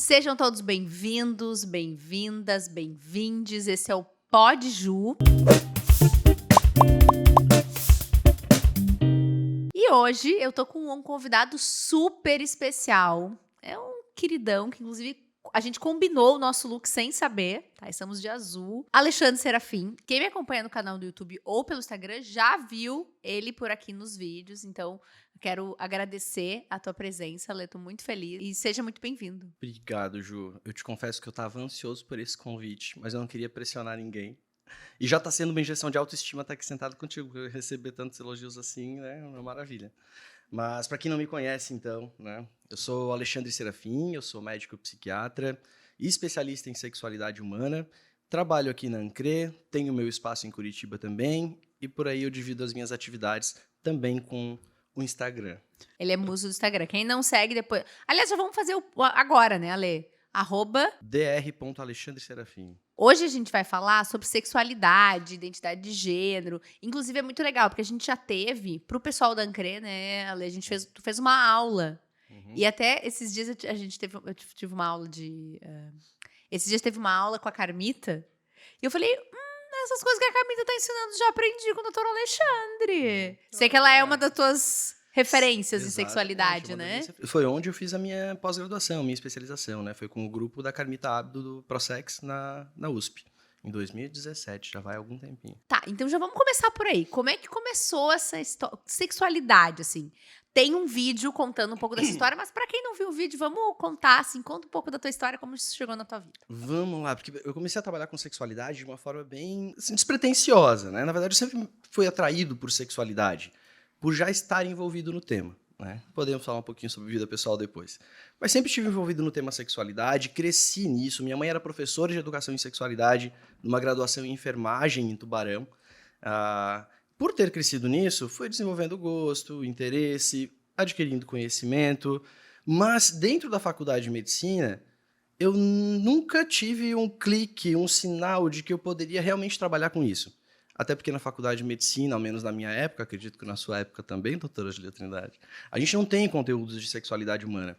Sejam todos bem-vindos, bem-vindas, bem-vindes. Esse é o Pod Ju. E hoje eu tô com um convidado super especial. É um queridão que, inclusive, a gente combinou o nosso look sem saber, tá? Estamos de azul. Alexandre Serafim. Quem me acompanha no canal do YouTube ou pelo Instagram já viu ele por aqui nos vídeos. Então, quero agradecer a tua presença, Lê. Tô muito feliz. E seja muito bem-vindo. Obrigado, Ju. Eu te confesso que eu tava ansioso por esse convite, mas eu não queria pressionar ninguém. E já tá sendo uma injeção de autoestima estar aqui sentado contigo, porque eu receber tantos elogios assim, né, é uma maravilha. Mas para quem não me conhece, então, né, eu sou Alexandre Serafim, eu sou médico psiquiatra e especialista em sexualidade humana. Trabalho aqui na Ancre, tenho meu espaço em Curitiba também, e por aí eu divido as minhas atividades também com o Instagram. Ele é muso do Instagram. Quem não segue depois... Aliás, já vamos fazer agora, né, Ale? @dr.alexandreserafim. Hoje a gente vai falar sobre sexualidade, identidade de gênero. Inclusive, é muito legal, porque a gente já teve, pro pessoal da Ancre, né, Ale, tu fez uma aula. E até esses dias eu tive uma aula de... esses dias teve uma aula com a Carmita. E eu falei, essas coisas que a Carmita tá ensinando, já aprendi com o doutor Alexandre. Sei que ela é uma das tuas referências em sexualidade, né? Foi onde eu fiz a minha pós-graduação, minha especialização, né? Foi com o grupo da Carmita Abdo do Prosex na USP, em 2017, já vai algum tempinho. Tá, então já vamos começar por aí. Como é que começou essa sexualidade, assim? Tem um vídeo contando um pouco dessa história, mas pra quem não viu o vídeo, vamos contar, assim, conta um pouco da tua história, como isso chegou na tua vida. Vamos lá, porque eu comecei a trabalhar com sexualidade de uma forma bem assim, despretensiosa, né? Na verdade, eu sempre fui atraído por sexualidade, por já estar envolvido no tema, né? Podemos falar um pouquinho sobre vida pessoal depois. Mas sempre estive envolvido no tema sexualidade, cresci nisso. Minha mãe era professora de educação em sexualidade, numa graduação em enfermagem em Tubarão. Por ter crescido nisso, fui desenvolvendo gosto, interesse, adquirindo conhecimento. Mas dentro da faculdade de medicina, eu nunca tive um clique, um sinal de que eu poderia realmente trabalhar com isso. Até porque na faculdade de medicina, ao menos na minha época, acredito que na sua época também, doutora Julia Trindade, a gente não tem conteúdos de sexualidade humana.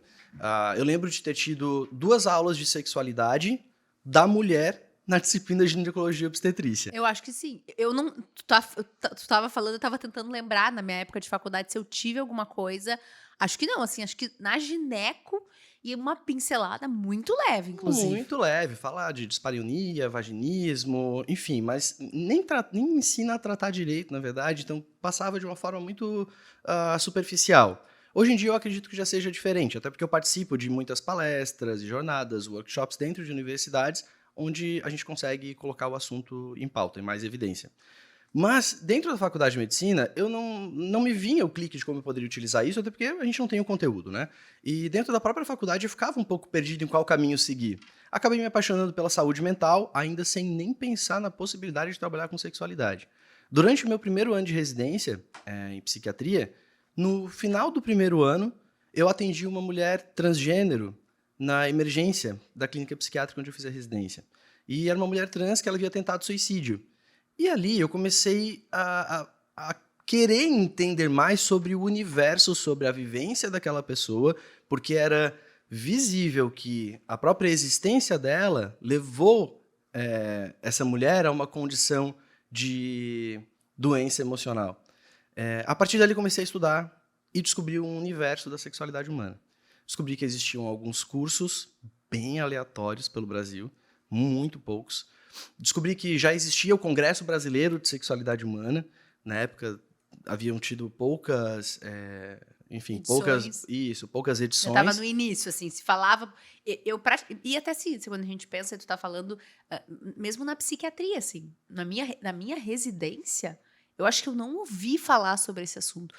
Eu lembro de ter tido 2 aulas de sexualidade da mulher na disciplina de ginecologia e obstetrícia. Eu acho que sim. Eu não. Tu tava falando, eu tava tentando lembrar na minha época de faculdade se eu tive alguma coisa. Acho que não, assim, acho que na gineco e uma pincelada muito leve, inclusive. Muito leve, falar de dispareunia, vaginismo, enfim, mas nem ensina a tratar direito, na verdade, então passava de uma forma muito superficial. Hoje em dia eu acredito que já seja diferente, até porque eu participo de muitas palestras, jornadas, workshops dentro de universidades, onde a gente consegue colocar o assunto em pauta, em mais evidência. Mas, dentro da faculdade de medicina, eu não me vinha o clique de como eu poderia utilizar isso, até porque a gente não tem o conteúdo, né? E dentro da própria faculdade eu ficava um pouco perdido em qual caminho seguir. Acabei me apaixonando pela saúde mental, ainda sem nem pensar na possibilidade de trabalhar com sexualidade. Durante o meu primeiro ano de residência em psiquiatria, no final do primeiro ano, eu atendi uma mulher transgênero na emergência da clínica psiquiátrica onde eu fiz a residência. E era uma mulher trans que ela havia tentado suicídio. E ali eu comecei a querer entender mais sobre o universo, sobre a vivência daquela pessoa, porque era visível que a própria existência dela levou essa mulher a uma condição de doença emocional. A partir dali comecei a estudar e descobri um universo da sexualidade humana. Descobri que existiam alguns cursos bem aleatórios pelo Brasil, muito poucos. Descobri que já existia o Congresso Brasileiro de Sexualidade Humana. Na época, haviam tido poucas edições. Já estava no início, assim, se falava... E até se quando a gente pensa, tu tá falando, mesmo na psiquiatria, assim, na minha residência, eu acho que eu não ouvi falar sobre esse assunto.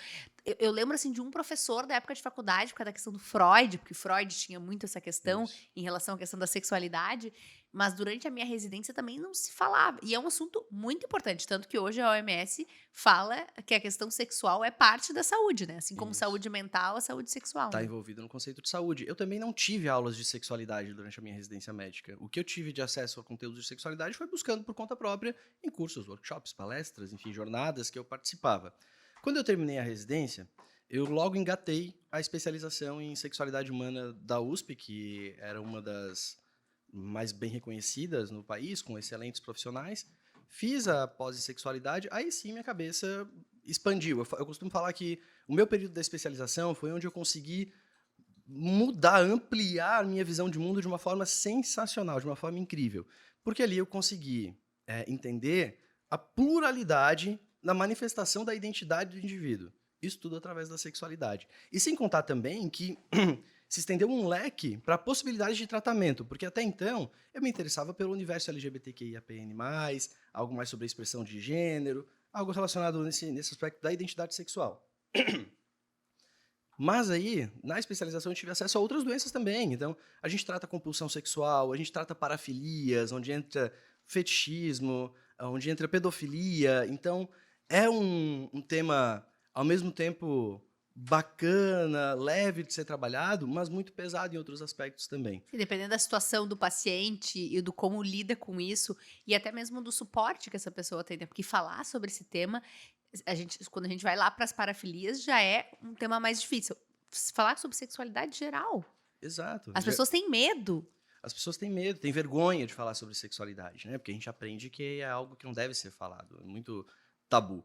Eu lembro, assim, de um professor da época de faculdade, por causa da questão do Freud, porque Freud tinha muito essa questão em relação à questão da sexualidade, mas durante a minha residência também não se falava. E é um assunto muito importante, tanto que hoje a OMS fala que a questão sexual é parte da saúde, né? Assim como saúde mental, a saúde sexual. Está né? envolvido no conceito de saúde. Eu também não tive aulas de sexualidade durante a minha residência médica. O que eu tive de acesso a conteúdos de sexualidade foi buscando por conta própria em cursos, workshops, palestras, enfim, jornadas que eu participava. Quando eu terminei a residência, eu logo engatei a especialização em sexualidade humana da USP, que era uma das mais bem reconhecidas no país, com excelentes profissionais. Fiz a pós em sexualidade, aí sim minha cabeça expandiu. Eu costumo falar que o meu período da especialização foi onde eu consegui mudar, ampliar a minha visão de mundo de uma forma sensacional, de uma forma incrível. Porque ali eu consegui entender a pluralidade na manifestação da identidade do indivíduo. Isso tudo através da sexualidade. E sem contar também que se estendeu um leque para possibilidades de tratamento, porque até então eu me interessava pelo universo LGBTQIAPN+, algo mais sobre a expressão de gênero, algo relacionado nesse aspecto da identidade sexual. Mas aí, na especialização, eu tive acesso a outras doenças também. Então, a gente trata compulsão sexual, a gente trata parafilias, onde entra fetichismo, onde entra pedofilia. Então, é um tema, ao mesmo tempo, bacana, leve de ser trabalhado, mas muito pesado em outros aspectos também. E dependendo da situação do paciente e do como lida com isso, e até mesmo do suporte que essa pessoa tem, né? Porque falar sobre esse tema, quando a gente vai lá para as parafilias, já é um tema mais difícil. Falar sobre sexualidade geral. Exato. As pessoas têm medo. As pessoas têm medo, têm vergonha de falar sobre sexualidade, né? Porque a gente aprende que é algo que não deve ser falado, é muito tabu.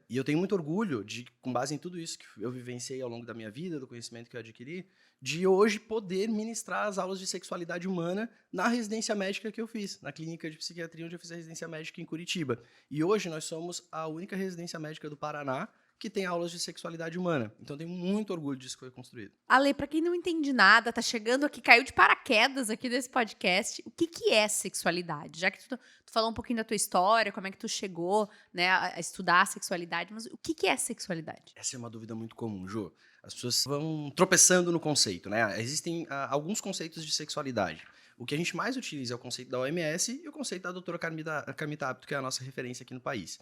E eu tenho muito orgulho de, com base em tudo isso que eu vivenciei ao longo da minha vida, do conhecimento que eu adquiri, de hoje poder ministrar as aulas de sexualidade humana na residência médica que eu fiz, na clínica de psiquiatria onde eu fiz a residência médica em Curitiba. E hoje nós somos a única residência médica do Paraná que tem aulas de sexualidade humana. Então, eu tenho muito orgulho disso que foi construído. Ale, pra quem não entende nada, tá chegando aqui, caiu de paraquedas aqui desse podcast, o que é sexualidade? Já que tu falou um pouquinho da tua história, como é que tu chegou, né, a estudar a sexualidade, mas o que é sexualidade? Essa é uma dúvida muito comum, Jô. As pessoas vão tropeçando no conceito, né? Existem alguns conceitos de sexualidade. O que a gente mais utiliza é o conceito da OMS e o conceito da doutora Carmita Apto, que é a nossa referência aqui no país.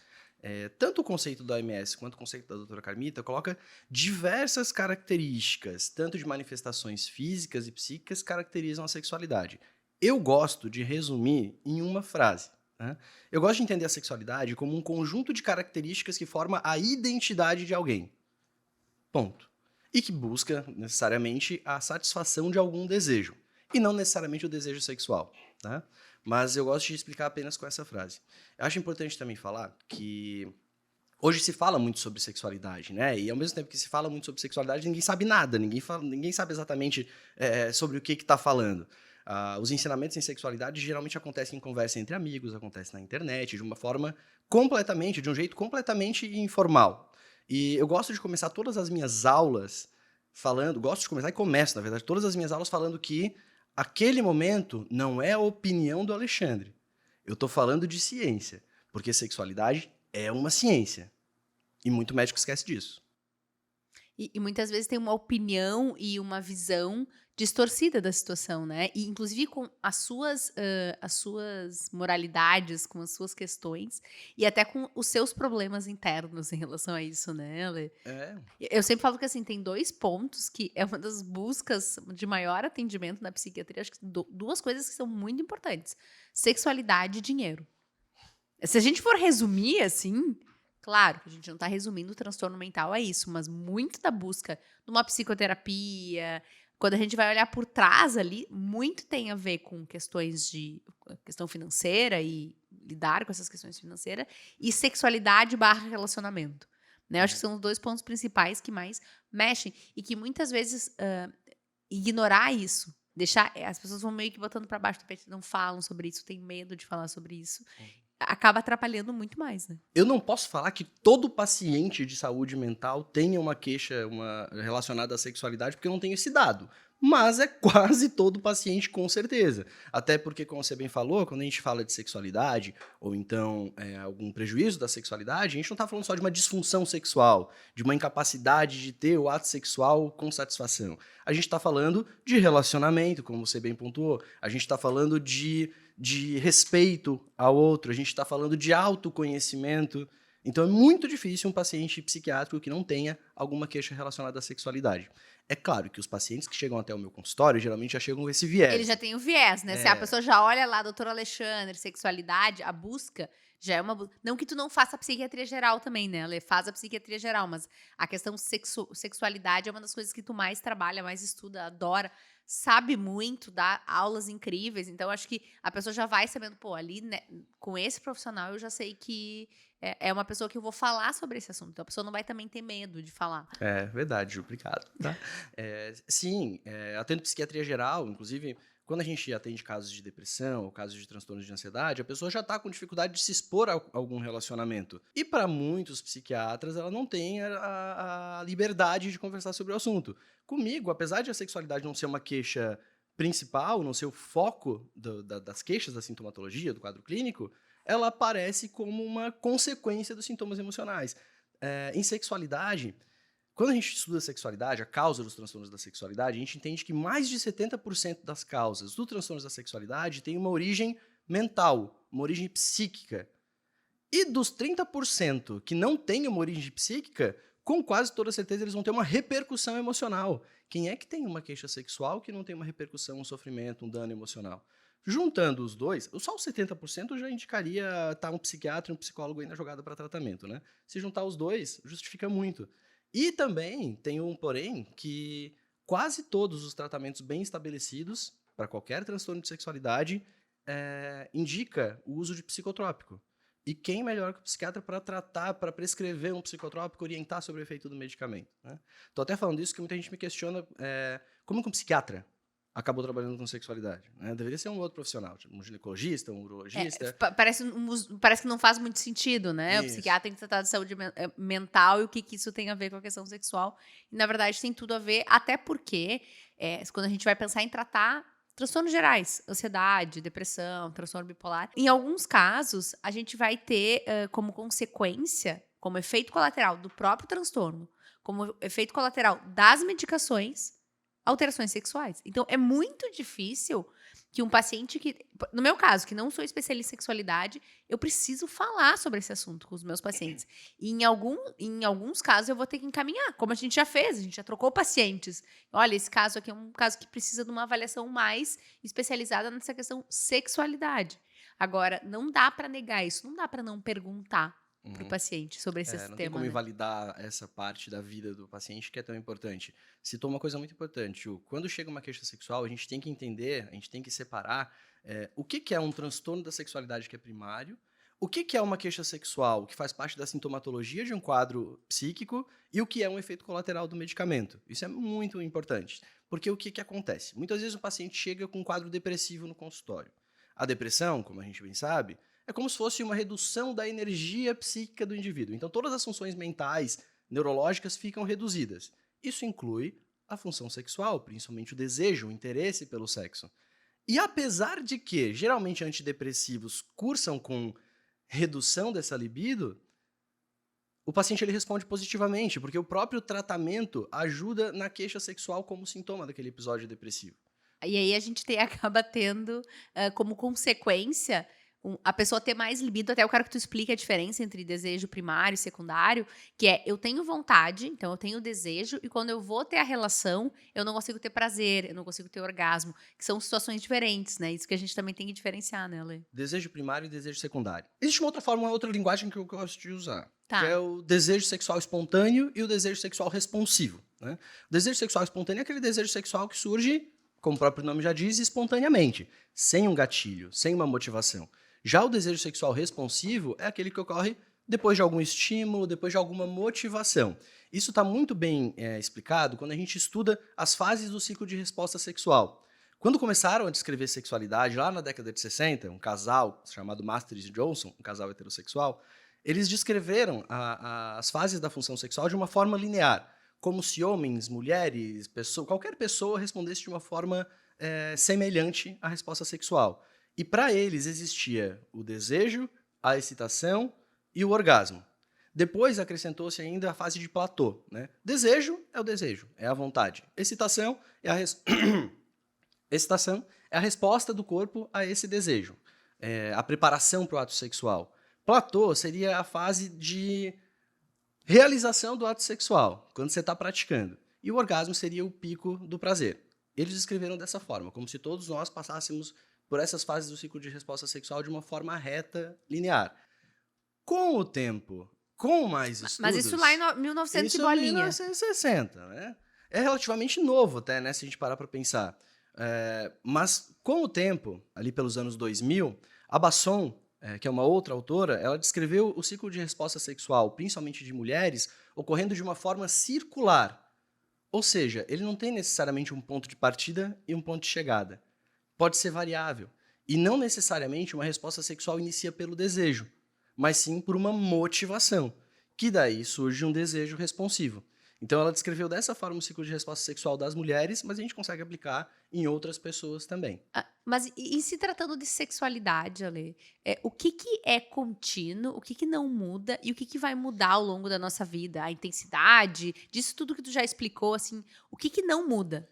Tanto o conceito da OMS quanto o conceito da doutora Carmita coloca diversas características, tanto de manifestações físicas e psíquicas, que caracterizam a sexualidade. Eu gosto de resumir em uma frase. Né? Eu gosto de entender a sexualidade como um conjunto de características que forma a identidade de alguém. Ponto. E que busca, necessariamente, a satisfação de algum desejo. E não necessariamente o desejo sexual. Tá? Mas eu gosto de explicar apenas com essa frase. Eu acho importante também falar que hoje se fala muito sobre sexualidade, né? E ao mesmo tempo que se fala muito sobre sexualidade, ninguém sabe nada, ninguém sabe exatamente sobre o que está falando. Os ensinamentos em sexualidade geralmente acontecem em conversa entre amigos, acontecem na internet, de um jeito completamente informal. E eu gosto de começar todas as minhas aulas começo, na verdade, todas as minhas aulas falando que aquele momento não é a opinião do Alexandre. Eu estou falando de ciência, porque sexualidade é uma ciência. E muito médico esquece disso. E muitas vezes tem uma opinião e uma visão distorcida da situação, né? E inclusive com as suas moralidades, com as suas questões e até com os seus problemas internos em relação a isso, né, Ale? Eu sempre falo que assim, tem 2 pontos que é uma das buscas de maior atendimento na psiquiatria, acho que 2 coisas que são muito importantes: sexualidade e dinheiro. Se a gente for resumir assim, claro que a gente não está resumindo o transtorno mental a isso, mas muito da busca numa psicoterapia, quando a gente vai olhar por trás ali, muito tem a ver com questões de questão financeira e lidar com essas questões financeiras e sexualidade / relacionamento. Né? Eu acho que são os 2 pontos principais que mais mexem e que muitas vezes ignorar isso, as pessoas vão meio que botando para baixo do tapete, não falam sobre isso, têm medo de falar sobre isso. Acaba atrapalhando muito mais, né? Eu não posso falar que todo paciente de saúde mental tenha uma queixa relacionada à sexualidade, porque eu não tenho esse dado. Mas é quase todo paciente, com certeza. Até porque, como você bem falou, quando a gente fala de sexualidade, ou então algum prejuízo da sexualidade, a gente não está falando só de uma disfunção sexual, de uma incapacidade de ter o ato sexual com satisfação. A gente está falando de relacionamento, como você bem pontuou. A gente está falando de respeito ao outro, a gente está falando de autoconhecimento. Então é muito difícil um paciente psiquiátrico que não tenha alguma queixa relacionada à sexualidade. É claro que os pacientes que chegam até o meu consultório geralmente já chegam com esse viés. Ele já tem o viés, né? Se a pessoa já olha lá, doutor Alexandre, sexualidade, a busca já é uma busca. Não que tu não faça a psiquiatria geral também, né, Ale? Faz a psiquiatria geral, mas a questão sexualidade é uma das coisas que tu mais trabalha, mais estuda, adora, sabe muito, dá aulas incríveis. Então, acho que a pessoa já vai sabendo, pô, ali, né, com esse profissional, eu já sei que é uma pessoa que eu vou falar sobre esse assunto. Então, a pessoa não vai também ter medo de falar. É verdade, Ju, obrigado. Tá? Sim, atendo psiquiatria geral, inclusive, quando a gente atende casos de depressão ou casos de transtornos de ansiedade, a pessoa já está com dificuldade de se expor a algum relacionamento. E para muitos psiquiatras, ela não tem a liberdade de conversar sobre o assunto. Comigo, apesar de a sexualidade não ser uma queixa principal, não ser o foco das queixas da sintomatologia, do quadro clínico, ela aparece como uma consequência dos sintomas emocionais. Em sexualidade, quando a gente estuda a sexualidade, a causa dos transtornos da sexualidade, a gente entende que mais de 70% das causas dos transtornos da sexualidade tem uma origem mental, uma origem psíquica. E dos 30% que não têm uma origem psíquica, com quase toda certeza eles vão ter uma repercussão emocional. Quem é que tem uma queixa sexual que não tem uma repercussão, um sofrimento, um dano emocional? Juntando os dois, só os 70% já indicaria estar um psiquiatra e um psicólogo aí na jogada para tratamento, né? Se juntar os dois, justifica muito. E também tem um porém que quase todos os tratamentos bem estabelecidos para qualquer transtorno de sexualidade indica o uso de psicotrópico. E quem melhor que o psiquiatra para tratar, para prescrever um psicotrópico, orientar sobre o efeito do medicamento, né? Tô até falando isso que muita gente me questiona como que um psiquiatra acabou trabalhando com sexualidade, né? Deveria ser um outro profissional, tipo um ginecologista, um urologista. Parece que não faz muito sentido, né? Isso. O psiquiatra tem que tratar de saúde mental e o que isso tem a ver com a questão sexual. E, na verdade, tem tudo a ver, até porque quando a gente vai pensar em tratar transtornos gerais, ansiedade, depressão, transtorno bipolar, em alguns casos, a gente vai ter como consequência, como efeito colateral do próprio transtorno, como efeito colateral das medicações, alterações sexuais. Então, é muito difícil que um paciente que... No meu caso, que não sou especialista em sexualidade, eu preciso falar sobre esse assunto com os meus pacientes. E em alguns casos, eu vou ter que encaminhar, como a gente já fez, a gente já trocou pacientes. Olha, esse caso aqui é um caso que precisa de uma avaliação mais especializada nessa questão sexualidade. Agora, não dá para negar isso, não dá para não perguntar para o paciente sobre esse Não tema. tem como né? invalidar essa parte da vida do paciente que é tão importante. Citou uma coisa muito importante, Ju. Quando chega uma queixa sexual, a gente tem que entender, a gente tem que separar o que é um transtorno da sexualidade que é primário, o que é uma queixa sexual que faz parte da sintomatologia de um quadro psíquico e o que é um efeito colateral do medicamento. Isso é muito importante, porque o que acontece? Muitas vezes o paciente chega com um quadro depressivo no consultório. A depressão, como a gente bem sabe, é como se fosse uma redução da energia psíquica do indivíduo. Então, todas as funções mentais, neurológicas ficam reduzidas. Isso inclui a função sexual, principalmente o desejo, o interesse pelo sexo. E apesar de que, geralmente, antidepressivos cursam com redução dessa libido, o paciente ele responde positivamente, porque o próprio tratamento ajuda na queixa sexual como sintoma daquele episódio depressivo. E aí a gente acaba tendo como consequência a pessoa ter mais libido. Até eu quero que tu explique a diferença entre desejo primário e secundário, que é, eu tenho vontade, então eu tenho desejo, e quando eu vou ter a relação, eu não consigo ter prazer, eu não consigo ter orgasmo, que são situações diferentes, né? Isso que a gente também tem que diferenciar, né, Lê? Desejo primário e desejo secundário. Existe uma outra forma, uma outra linguagem que eu gosto de usar, Tá. que é o desejo sexual espontâneo e o desejo sexual responsivo, né? O desejo sexual espontâneo é aquele desejo sexual que surge, como o próprio nome já diz, espontaneamente, sem um gatilho, sem uma motivação. Já o desejo sexual responsivo é aquele que ocorre depois de algum estímulo, depois de alguma motivação. Isso está muito bem explicado quando a gente estuda as fases do ciclo de resposta sexual. Quando começaram a descrever sexualidade, lá na década de 60, um casal chamado Masters e Johnson, um casal heterossexual, eles descreveram as fases da função sexual de uma forma linear, como se homens, mulheres, qualquer pessoa respondesse de uma forma semelhante à resposta sexual. E para eles existia o desejo, a excitação e o orgasmo. Depois acrescentou-se ainda a fase de platô, né? Desejo é o desejo, é a vontade. Excitação é excitação é a resposta do corpo a esse desejo, a preparação para o ato sexual. Platô seria a fase de realização do ato sexual, quando você está praticando. e o orgasmo seria o pico do prazer. Eles descreveram dessa forma, como se todos nós passássemos por essas fases do ciclo de resposta sexual de uma forma reta, linear. Com o tempo, com mais Mas isso lá em estudos, 1900 e isso em bolinha. 1960, né? É relativamente novo até, né, se a gente parar para pensar. Mas com o tempo, ali pelos anos 2000, a Basson, que é uma outra autora, ela descreveu o ciclo de resposta sexual, principalmente de mulheres, ocorrendo de uma forma circular. Ou seja, ele não tem necessariamente um ponto de partida e um ponto de chegada. Pode ser variável. E não necessariamente uma resposta sexual inicia pelo desejo, mas sim por uma motivação, que daí surge um desejo responsivo. Então ela descreveu dessa forma o ciclo de resposta sexual das mulheres, mas a gente consegue aplicar em outras pessoas também. Mas e se tratando de sexualidade, Ale, o que que é contínuo, o que que não muda e o que que vai mudar ao longo da nossa vida? A intensidade, disso tudo que tu já explicou, assim, o que que não muda?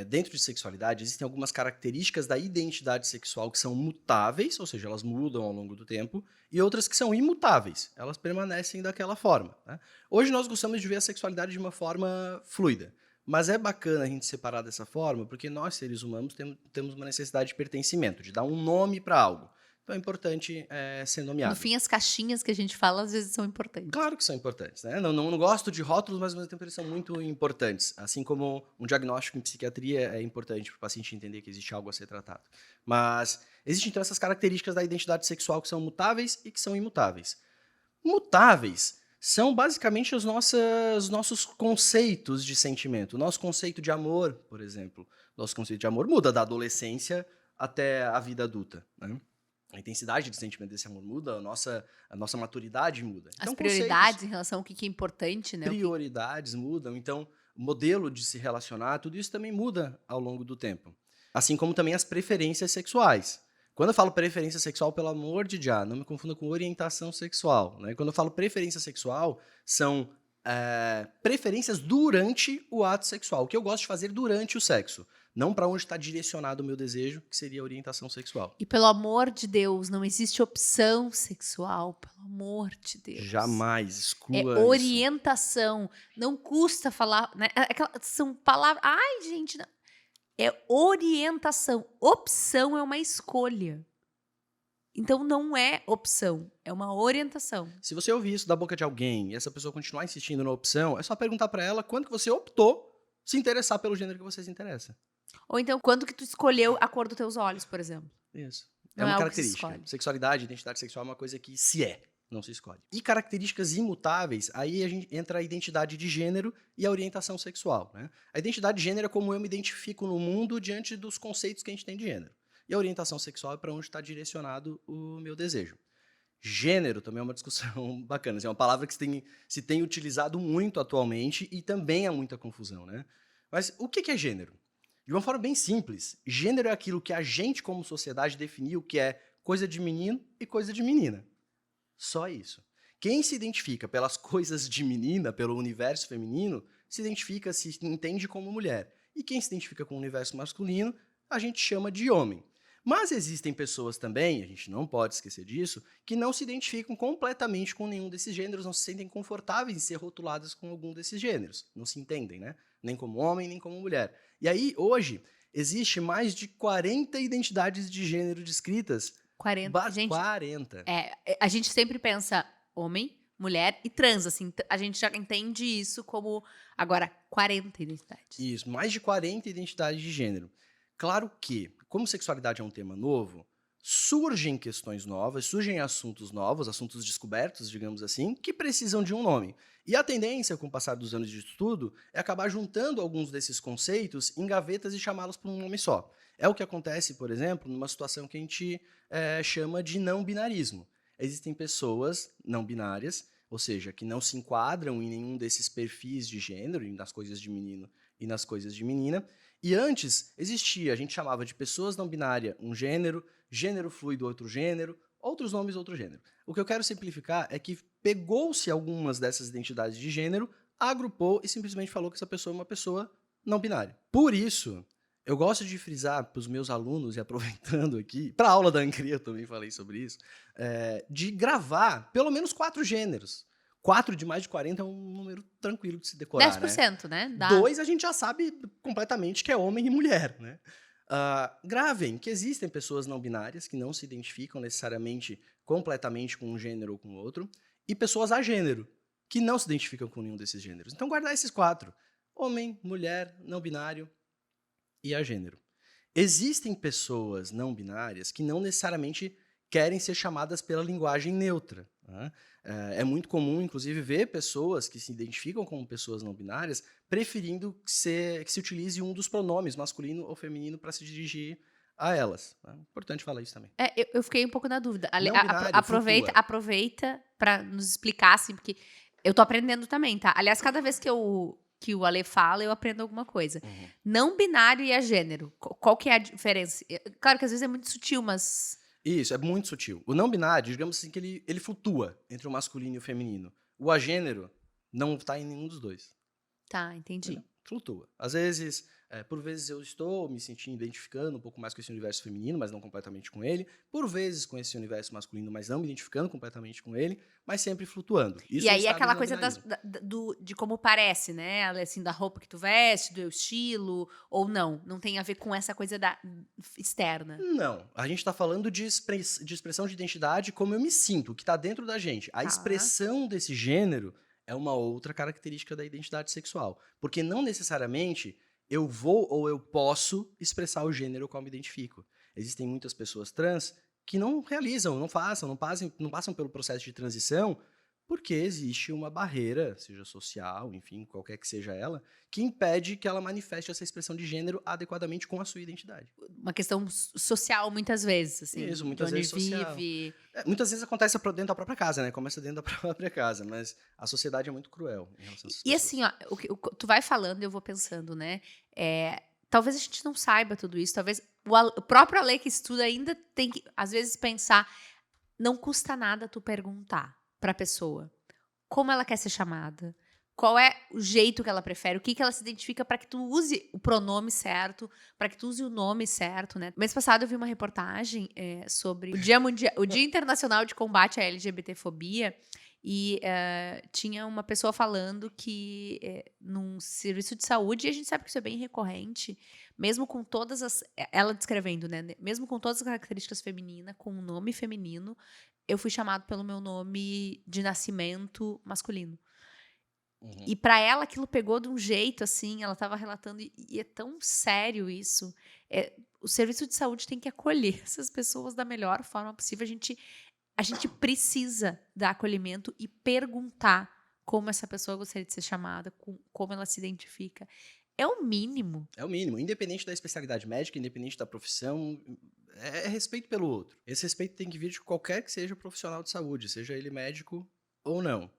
Dentro de sexualidade, existem algumas características da identidade sexual que são mutáveis, ou seja, elas mudam ao longo do tempo, e outras que são imutáveis, elas permanecem daquela forma, né? Hoje nós gostamos de ver a sexualidade de uma forma fluida, mas é bacana a gente separar dessa forma, porque nós, seres humanos, temos uma necessidade de pertencimento, de dar um nome para algo. Então é importante ser No nomeado. fim, as caixinhas que a gente fala às vezes são importantes. Claro que são importantes, né? Não gosto de rótulos, mas ao mesmo tempo eles são muito importantes. Assim como um diagnóstico em psiquiatria é importante para o paciente entender que existe algo a ser tratado. Mas existem então essas características da identidade sexual que são mutáveis e que são imutáveis. Mutáveis são basicamente os nossos conceitos de sentimento. O nosso conceito de amor, por exemplo. Nosso conceito de amor muda da adolescência até a vida adulta, né? A intensidade de sentimento desse amor muda, a nossa maturidade muda. As Então, prioridades em relação ao que é importante, né? prioridades mudam, então o modelo de se relacionar, tudo isso também muda ao longo do tempo. Assim como também as preferências sexuais. Quando eu falo preferência sexual, pelo amor de Jah, não me confunda com orientação sexual, né? Quando eu falo preferência sexual, são preferências durante o ato sexual, o que eu gosto de fazer durante o sexo. Não para onde está direcionado o meu desejo, que seria a orientação sexual. E pelo amor de Deus, não existe opção sexual, pelo amor de Deus. Jamais É exclua isso. orientação. Não custa falar, né? São palavras. Ai, gente, não. É orientação. Opção é uma escolha. Então não é opção, é uma orientação. Se você ouvir isso da boca de alguém e essa pessoa continuar insistindo na opção, é só perguntar pra ela quando que você optou se interessar pelo gênero que você se interessa. Ou então, quando que tu escolheu a cor dos teus olhos, por exemplo? Isso. Não É uma é algo que se característica. escolhe. Sexualidade, identidade sexual é uma coisa que se é, não se escolhe. E características imutáveis, aí a gente entra a identidade de gênero e a orientação sexual, né? A identidade de gênero é como eu me identifico no mundo diante dos conceitos que a gente tem de gênero. E a orientação sexual é para onde está direcionado o meu desejo. Gênero também é uma discussão bacana. É uma palavra que se tem utilizado muito atualmente e também há muita confusão, né? Mas o que é gênero? De uma forma bem simples, gênero é aquilo que a gente, como sociedade, definiu que é coisa de menino e coisa de menina. Só isso. Quem se identifica pelas coisas de menina, pelo universo feminino, se identifica, se entende como mulher. E quem se identifica com o universo masculino, a gente chama de homem. Mas existem pessoas também, a gente não pode esquecer disso, que não se identificam completamente com nenhum desses gêneros, não se sentem confortáveis em ser rotuladas com algum desses gêneros. Não se entendem, né? Nem como homem, nem como mulher. E aí, hoje, existe mais de 40 identidades de gênero descritas. 40. Gente, 40. a gente sempre pensa homem, mulher e trans, assim. A gente já entende isso como, agora, 40 identidades. Isso, mais de 40 identidades de gênero. Claro que, como sexualidade é um tema novo, surgem questões novas, surgem assuntos novos, assuntos descobertos, digamos assim, que precisam de um nome. E a tendência, com o passar dos anos de estudo, é acabar juntando alguns desses conceitos em gavetas e chamá-los por um nome só. É o que acontece, por exemplo, numa situação que a gente chama de não binarismo. Existem pessoas não binárias, ou seja, que não se enquadram em nenhum desses perfis de gênero, nas coisas de menino e nas coisas de menina. E antes existia, a gente chamava de pessoas não binárias um gênero, gênero fluido outro gênero, outros nomes outro gênero. O que eu quero simplificar é que pegou-se algumas dessas identidades de gênero, agrupou e simplesmente falou que essa pessoa é uma pessoa não binária. Por isso, eu gosto de frisar para os meus alunos, e aproveitando aqui, para a aula da Ancria eu também falei sobre isso, de gravar pelo menos 4 gêneros. 4 de mais de 40 é um número tranquilo de se decorar, né? 10%, né? Dá. 2 a gente já sabe completamente que é homem e mulher, né? Gravem que existem pessoas não binárias que não se identificam necessariamente completamente com um gênero ou com outro, e pessoas agênero, que não se identificam com nenhum desses gêneros. Então, guardar esses 4. Homem, mulher, não binário e agênero. Existem pessoas não binárias que não necessariamente querem ser chamadas pela linguagem neutra, né? É muito comum, inclusive, ver pessoas que se identificam como pessoas não binárias preferindo que se utilize um dos pronomes, masculino ou feminino, para se dirigir a elas. É importante falar isso também. Eu fiquei um pouco na dúvida. Não binário, Aproveita para nos explicar, assim, porque eu tô aprendendo também, tá? Aliás, cada vez que o Ale fala, eu aprendo alguma coisa. Uhum. Não binário e agênero. Qual que é a diferença? Claro que às vezes é muito sutil, mas... Isso, é muito sutil. O não binário, digamos assim, que ele flutua entre o masculino e o feminino. O agênero não está em nenhum dos dois. Tá, entendi. Entendeu? Flutua. Às vezes, por vezes eu estou me sentindo identificando um pouco mais com esse universo feminino, mas não completamente com ele. Por vezes com esse universo masculino, mas não me identificando completamente com ele, mas sempre flutuando. Isso E é o aí estado aquela do coisa não-binarismo. de como parece, né? Assim, da roupa que tu veste, do estilo, ou não. Não tem a ver com essa coisa externa. Não, a gente está falando de expressão de identidade como eu me sinto, o que está dentro da gente. A Tá. expressão desse gênero é uma outra característica da identidade sexual. Porque não necessariamente eu vou ou eu posso expressar o gênero com qual me identifico. Existem muitas pessoas trans que não realizam, não passam pelo processo de transição porque existe uma barreira, seja social, enfim, qualquer que seja ela, que impede que ela manifeste essa expressão de gênero adequadamente com a sua identidade. Uma questão social, muitas vezes, assim. Isso, muitas de onde vezes social. vive. Muitas vezes acontece dentro da própria casa, né? Começa dentro da própria casa, mas a sociedade é muito cruel em relação a essas E pessoas. assim, ó, tu vai falando e eu vou pensando, né? Talvez a gente não saiba tudo isso, talvez o próprio Ale que estuda ainda tem que, às vezes, pensar, não custa nada tu perguntar pra pessoa como ela quer ser chamada, qual é o jeito que ela prefere, o que ela se identifica para que tu use o pronome certo, para que tu use o nome certo, né? Mês passado eu vi uma reportagem sobre o Dia Internacional de Combate à LGBTfobia e tinha uma pessoa falando que num serviço de saúde, e a gente sabe que isso é bem recorrente, mesmo com todas ela descrevendo, né? Mesmo com todas as características femininas, com o nome feminino, eu fui chamado pelo meu nome de nascimento masculino. Uhum. E pra ela aquilo pegou de um jeito, assim, ela tava relatando, e é tão sério isso. O serviço de saúde tem que acolher essas pessoas da melhor forma possível. A gente precisa dar acolhimento e perguntar como essa pessoa gostaria de ser chamada, como ela se identifica. É o mínimo. É o mínimo. Independente da especialidade médica, independente da profissão, é respeito pelo outro. Esse respeito tem que vir de qualquer que seja profissional de saúde, seja ele médico ou não.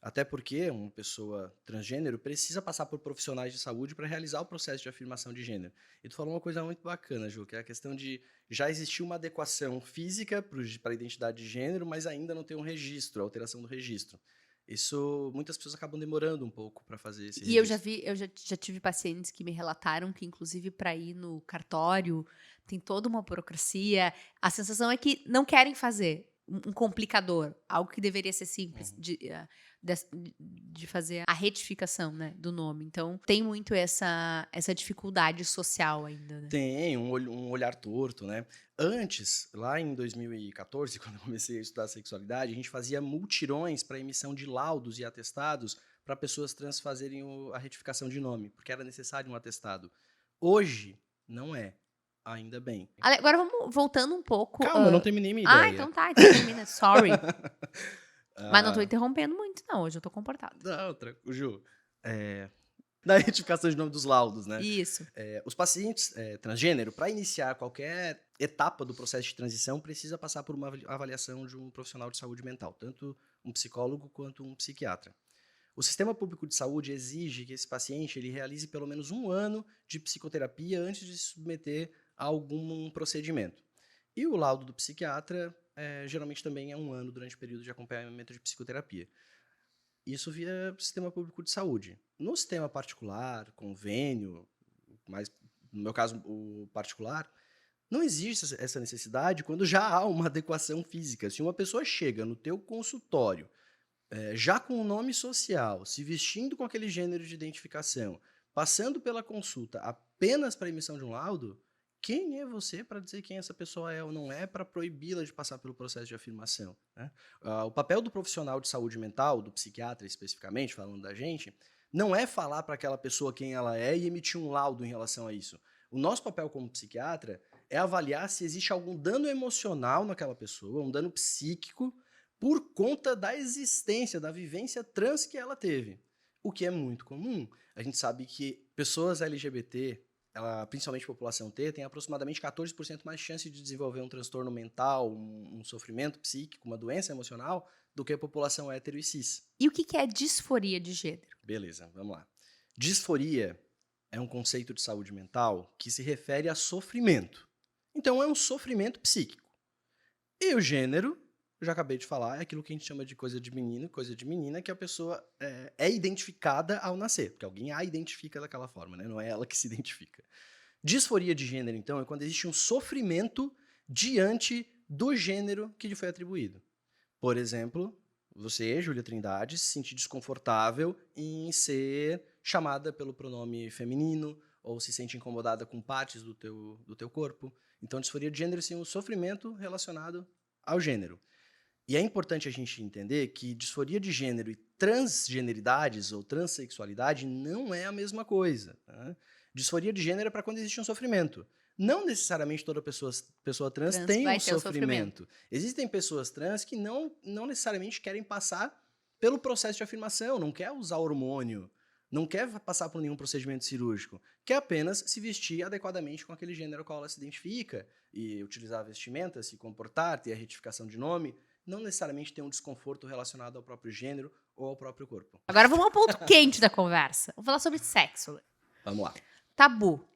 Até porque uma pessoa transgênero precisa passar por profissionais de saúde para realizar o processo de afirmação de gênero. E tu falou uma coisa muito bacana, Ju, que é a questão de já existir uma adequação física para a identidade de gênero, mas ainda não ter um registro, a alteração do registro. Isso, muitas pessoas acabam demorando um pouco para fazer esse registro. E eu já tive pacientes que me relataram que, inclusive, para ir no cartório, tem toda uma burocracia. A sensação é que não querem fazer um complicador, algo que deveria ser simples de fazer a retificação, né, do nome. Então, tem muito essa dificuldade social ainda, né? Tem um olhar torto, né? Antes, lá em 2014, quando eu comecei a estudar sexualidade, a gente fazia multirões para emissão de laudos e atestados para pessoas trans fazerem a retificação de nome, porque era necessário um atestado. Hoje, não é. Ainda bem. Agora vamos voltando um pouco. Calma, eu não terminei minha ideia. Então tá, então termina. Sorry. Mas não tô interrompendo muito, não. Hoje eu tô comportada. Não, Ju. Da retificação de nome dos laudos, né? Isso. Os pacientes transgênero, para iniciar qualquer etapa do processo de transição, precisa passar por uma avaliação de um profissional de saúde mental, tanto um psicólogo quanto um psiquiatra. O Sistema Público de Saúde exige que esse paciente ele realize pelo menos 1 ano de psicoterapia antes de se submeter a algum procedimento. E o laudo do psiquiatra, geralmente também é 1 ano durante o período de acompanhamento de psicoterapia. Isso via Sistema Público de Saúde. No sistema particular, convênio, mas no meu caso o particular, não existe essa necessidade quando já há uma adequação física. Se uma pessoa chega no teu consultório já com o nome social, se vestindo com aquele gênero de identificação, passando pela consulta apenas para emissão de um laudo, quem é você para dizer quem essa pessoa é ou não é, para proibi-la de passar pelo processo de afirmação, né? O papel do profissional de saúde mental, do psiquiatra especificamente, falando da gente, não é falar para aquela pessoa quem ela é e emitir um laudo em relação a isso. O nosso papel como psiquiatra é avaliar se existe algum dano emocional naquela pessoa, um dano psíquico, por conta da existência, da vivência trans que ela teve. O que é muito comum. A gente sabe que pessoas LGBT, principalmente população T, tem aproximadamente 14% mais chance de desenvolver um transtorno mental, um sofrimento psíquico, uma doença emocional, do que a população hétero e cis. E o que é disforia de gênero? Beleza, vamos lá. Disforia é um conceito de saúde mental que se refere a sofrimento. Então, é um sofrimento psíquico. E o gênero, eu já acabei de falar, é aquilo que a gente chama de coisa de menino, coisa de menina, que a pessoa é identificada ao nascer, porque alguém a identifica daquela forma, né? Não é ela que se identifica. Disforia de gênero, então, é quando existe um sofrimento diante do gênero que lhe foi atribuído. Por exemplo, você, Júlia Trindade, se sentir desconfortável em ser chamada pelo pronome feminino, ou se sente incomodada com partes do teu corpo. Então, disforia de gênero é um sofrimento relacionado ao gênero. E é importante a gente entender que disforia de gênero e transgeneridades ou transexualidade não é a mesma coisa. Tá? Disforia de gênero é para quando existe um sofrimento. Não necessariamente toda pessoa trans tem um sofrimento. Existem pessoas trans que não necessariamente querem passar pelo processo de afirmação, não quer usar hormônio, não quer passar por nenhum procedimento cirúrgico, quer apenas se vestir adequadamente com aquele gênero ao qual ela se identifica e utilizar a vestimenta, se comportar, ter a retificação de nome, não necessariamente ter um desconforto relacionado ao próprio gênero ou ao próprio corpo. Agora vamos ao ponto quente da conversa. Vamos falar sobre sexo. Vamos lá. Tabu.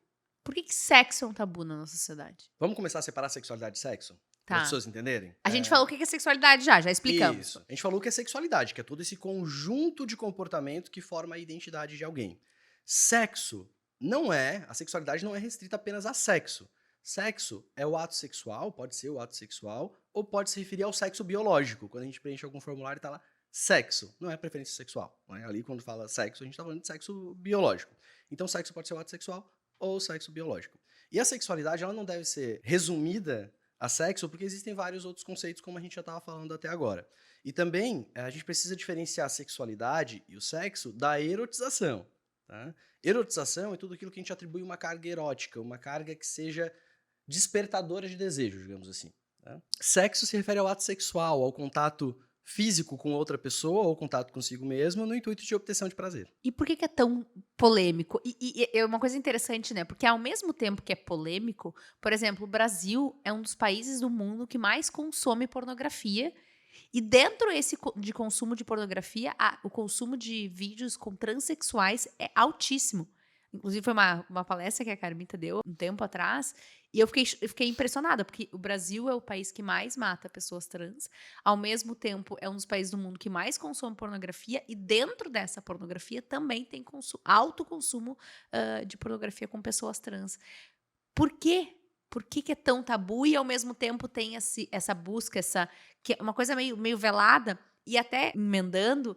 Por que sexo é um tabu na nossa sociedade? Vamos começar a separar sexualidade e sexo? Tá. Para as pessoas entenderem? A gente falou o que é sexualidade já explicamos. Isso. A gente falou o que é sexualidade, que é todo esse conjunto de comportamento que forma a identidade de alguém. Sexo não é, a sexualidade não é restrita apenas a sexo. Sexo é o ato sexual, pode ser o ato sexual, ou pode se referir ao sexo biológico. Quando a gente preenche algum formulário, tá lá sexo, não é preferência sexual. Não é? Ali, quando fala sexo, a gente tá falando de sexo biológico. Então, sexo pode ser o ato sexual ou sexo biológico. E a sexualidade, ela não deve ser resumida a sexo, porque existem vários outros conceitos, como a gente já estava falando até agora. E também, a gente precisa diferenciar a sexualidade e o sexo da erotização. Tá? Erotização é tudo aquilo que a gente atribui uma carga erótica, uma carga que seja despertadora de desejo, digamos assim. Tá? Sexo se refere ao ato sexual, ao contato físico com outra pessoa ou contato consigo mesmo no intuito de obtenção de prazer. E por que é tão polêmico? E é uma coisa interessante, né? Porque ao mesmo tempo que é polêmico, por exemplo, o Brasil é um dos países do mundo que mais consome pornografia. E dentro de consumo de pornografia, o consumo de vídeos com transexuais é altíssimo. Inclusive, foi uma palestra que a Carmita deu um tempo atrás, e eu fiquei impressionada, porque o Brasil é o país que mais mata pessoas trans, ao mesmo tempo é um dos países do mundo que mais consome pornografia, e dentro dessa pornografia também tem alto consumo de pornografia com pessoas trans. Por quê? Por que é tão tabu e ao mesmo tempo tem essa busca, que é uma coisa meio velada? E até emendando,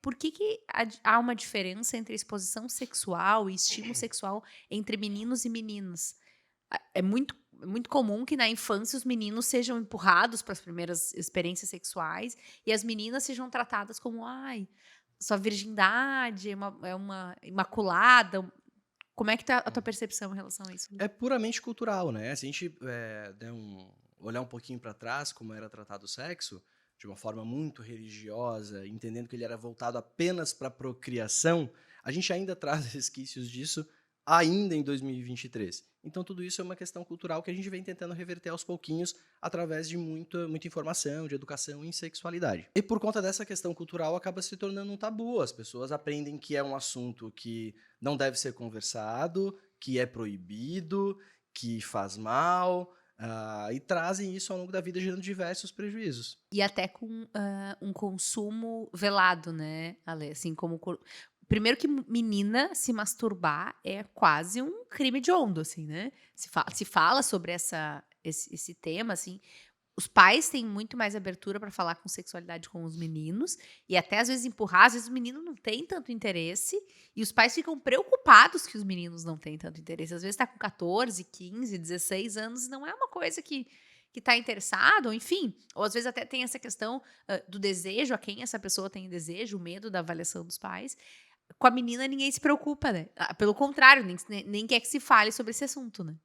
por que há uma diferença entre exposição sexual e estímulo sexual entre meninos e meninas? É muito comum que na infância os meninos sejam empurrados para as primeiras experiências sexuais e as meninas sejam tratadas como, sua virgindade é uma imaculada. Como é que tá a tua percepção em relação a isso? É puramente cultural, né? Se a gente olhar um pouquinho para trás, como era tratado o sexo, de uma forma muito religiosa, entendendo que ele era voltado apenas para a procriação, a gente ainda traz resquícios disso ainda em 2023. Então, tudo isso é uma questão cultural que a gente vem tentando reverter aos pouquinhos através de muita informação, de educação em sexualidade. E por conta dessa questão cultural, acaba se tornando um tabu. As pessoas aprendem que é um assunto que não deve ser conversado, que é proibido, que faz mal, e trazem isso ao longo da vida, gerando diversos prejuízos. E até com um consumo velado, né, Ale? Assim, como... Primeiro que menina se masturbar é quase um crime hediondo, assim, né? Se fala sobre esse tema, assim. os pais têm muito mais abertura para falar com sexualidade com os meninos e até às vezes empurrar, às vezes o menino não tem tanto interesse e os pais ficam preocupados que os meninos não têm tanto interesse. Às vezes tá com 14, 15, 16 anos e não é uma coisa que tá interessado, ou enfim, ou às vezes até tem essa questão do desejo, a quem essa pessoa tem desejo, o medo da avaliação dos pais. Com a menina ninguém se preocupa, né? Pelo contrário, nem quer que se fale sobre esse assunto, né?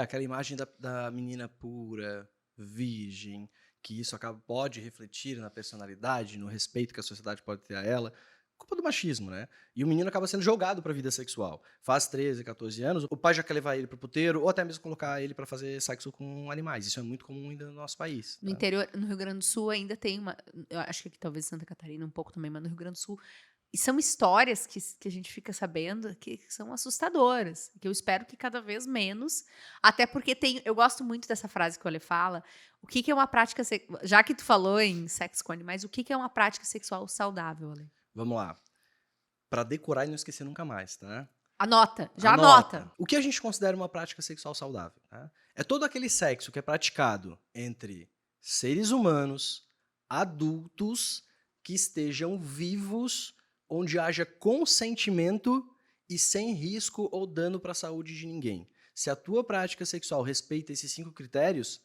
Aquela imagem da menina pura, virgem, que isso pode refletir na personalidade, no respeito que a sociedade pode ter a ela, culpa do machismo, né? E o menino acaba sendo jogado para a vida sexual. Faz 13, 14 anos, o pai já quer levar ele pro puteiro, ou até mesmo colocar ele para fazer sexo com animais. Isso é muito comum ainda no nosso país. No interior, no Rio Grande do Sul ainda tem uma, eu acho que aqui talvez Santa Catarina um pouco também, mas no Rio Grande do Sul, e são histórias que a gente fica sabendo que são assustadoras, que eu espero que cada vez menos, até porque eu gosto muito dessa frase que o Ale fala, o que é uma prática, já que tu falou em sexo com animais, o que é uma prática sexual saudável, Ale? Vamos lá. Para decorar e não esquecer nunca mais, tá? Anota, já anota. O que a gente considera uma prática sexual saudável? Tá? É todo aquele sexo que é praticado entre seres humanos, adultos, que estejam vivos, onde haja consentimento e sem risco ou dano para a saúde de ninguém. Se a tua prática sexual respeita esses 5 critérios,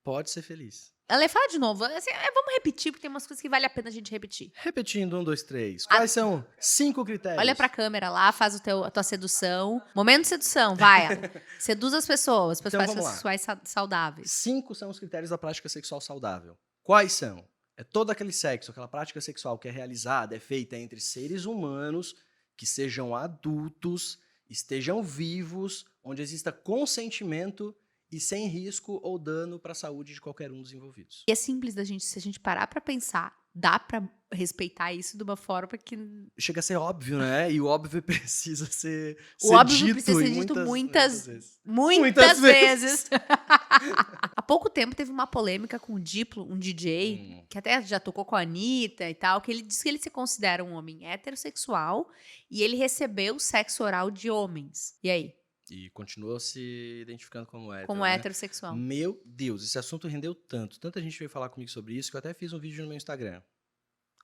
pode ser feliz. Ale, fala de novo. Assim, vamos repetir, porque tem umas coisas que vale a pena a gente repetir. Repetindo, 1, 2, 3. Quais são 5 critérios? Olha pra câmera lá, faz a tua sedução. Momento de sedução, vai. Ale. Seduz as pessoas, Então, práticas vamos lá. sexuais saudáveis. 5 são os critérios da prática sexual saudável. Quais são? É todo aquele sexo, aquela prática sexual que é realizada, é feita entre seres humanos, que sejam adultos, estejam vivos, onde exista consentimento e sem risco ou dano para a saúde de qualquer um dos envolvidos. E é simples da gente, se a gente parar pra pensar, dá pra respeitar isso de uma forma que... Chega a ser óbvio, né? E o óbvio precisa ser O óbvio dito precisa ser em dito muitas vezes. muitas vezes. Há pouco tempo teve uma polêmica com o Diplo, um DJ, que até já tocou com a Anitta e tal, que ele disse que ele se considera um homem heterossexual e ele recebeu sexo oral de homens. E aí? E continua se identificando como hétero. Como heterossexual. Meu Deus, esse assunto rendeu tanto. Tanta gente veio falar comigo sobre isso que eu até fiz um vídeo no meu Instagram.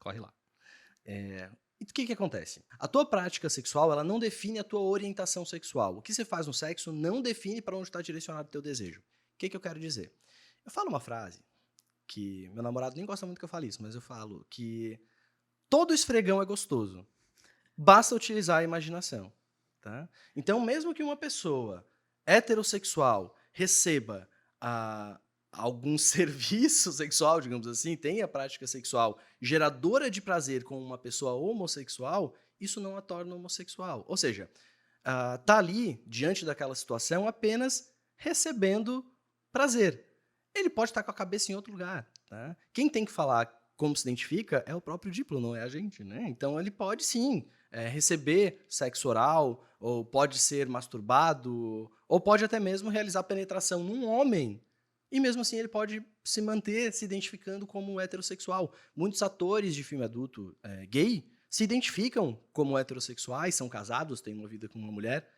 Corre lá. E o que acontece? A tua prática sexual, ela não define a tua orientação sexual. O que você faz no sexo não define para onde está direcionado o teu desejo. O que eu quero dizer? Eu falo uma frase que meu namorado nem gosta muito que eu fale isso, mas eu falo que todo esfregão é gostoso. Basta utilizar a imaginação. Tá? Então, mesmo que uma pessoa heterossexual receba algum serviço sexual, digamos assim, tenha prática sexual geradora de prazer com uma pessoa homossexual, isso não a torna homossexual. Ou seja, tá ali, diante daquela situação, apenas recebendo prazer. Ele pode estar com a cabeça em outro lugar. Tá? Quem tem que falar como se identifica é o próprio Diplo, não é a gente. Né? Então, ele pode, sim, receber sexo oral, ou pode ser masturbado, ou pode até mesmo realizar penetração num homem, e mesmo assim ele pode se manter se identificando como heterossexual. Muitos atores de filme adulto gay se identificam como heterossexuais, são casados, têm uma vida com uma mulher,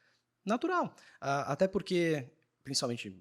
natural. Até porque, principalmente,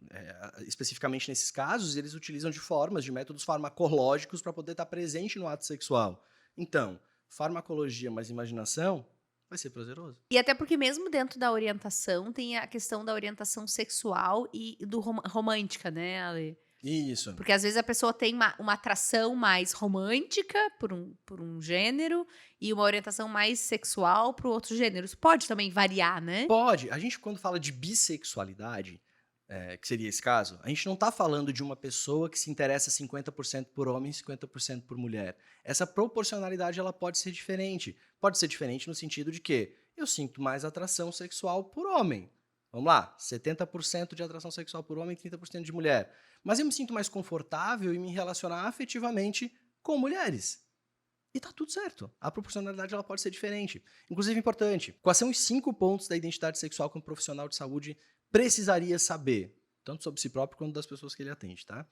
especificamente nesses casos, eles utilizam de métodos farmacológicos para poder estar presente no ato sexual. Então, farmacologia mais imaginação vai ser prazeroso. E até porque mesmo dentro da orientação, tem a questão da orientação sexual e do romântica, né, Ale? Isso. Porque às vezes a pessoa tem uma atração mais romântica por um gênero e uma orientação mais sexual para o outro gênero. Isso pode também variar, né? Pode. A gente, quando fala de bissexualidade, que seria esse caso, a gente não está falando de uma pessoa que se interessa 50% por homem e 50% por mulher. Essa proporcionalidade ela pode ser diferente. Pode ser diferente no sentido de que eu sinto mais atração sexual por homem. Vamos lá, 70% de atração sexual por homem e 30% de mulher. Mas eu me sinto mais confortável em me relacionar afetivamente com mulheres. E tá tudo certo. A proporcionalidade ela pode ser diferente. Inclusive, importante, quais são os 5 pontos da identidade sexual que um profissional de saúde precisaria saber, tanto sobre si próprio quanto das pessoas que ele atende, tá?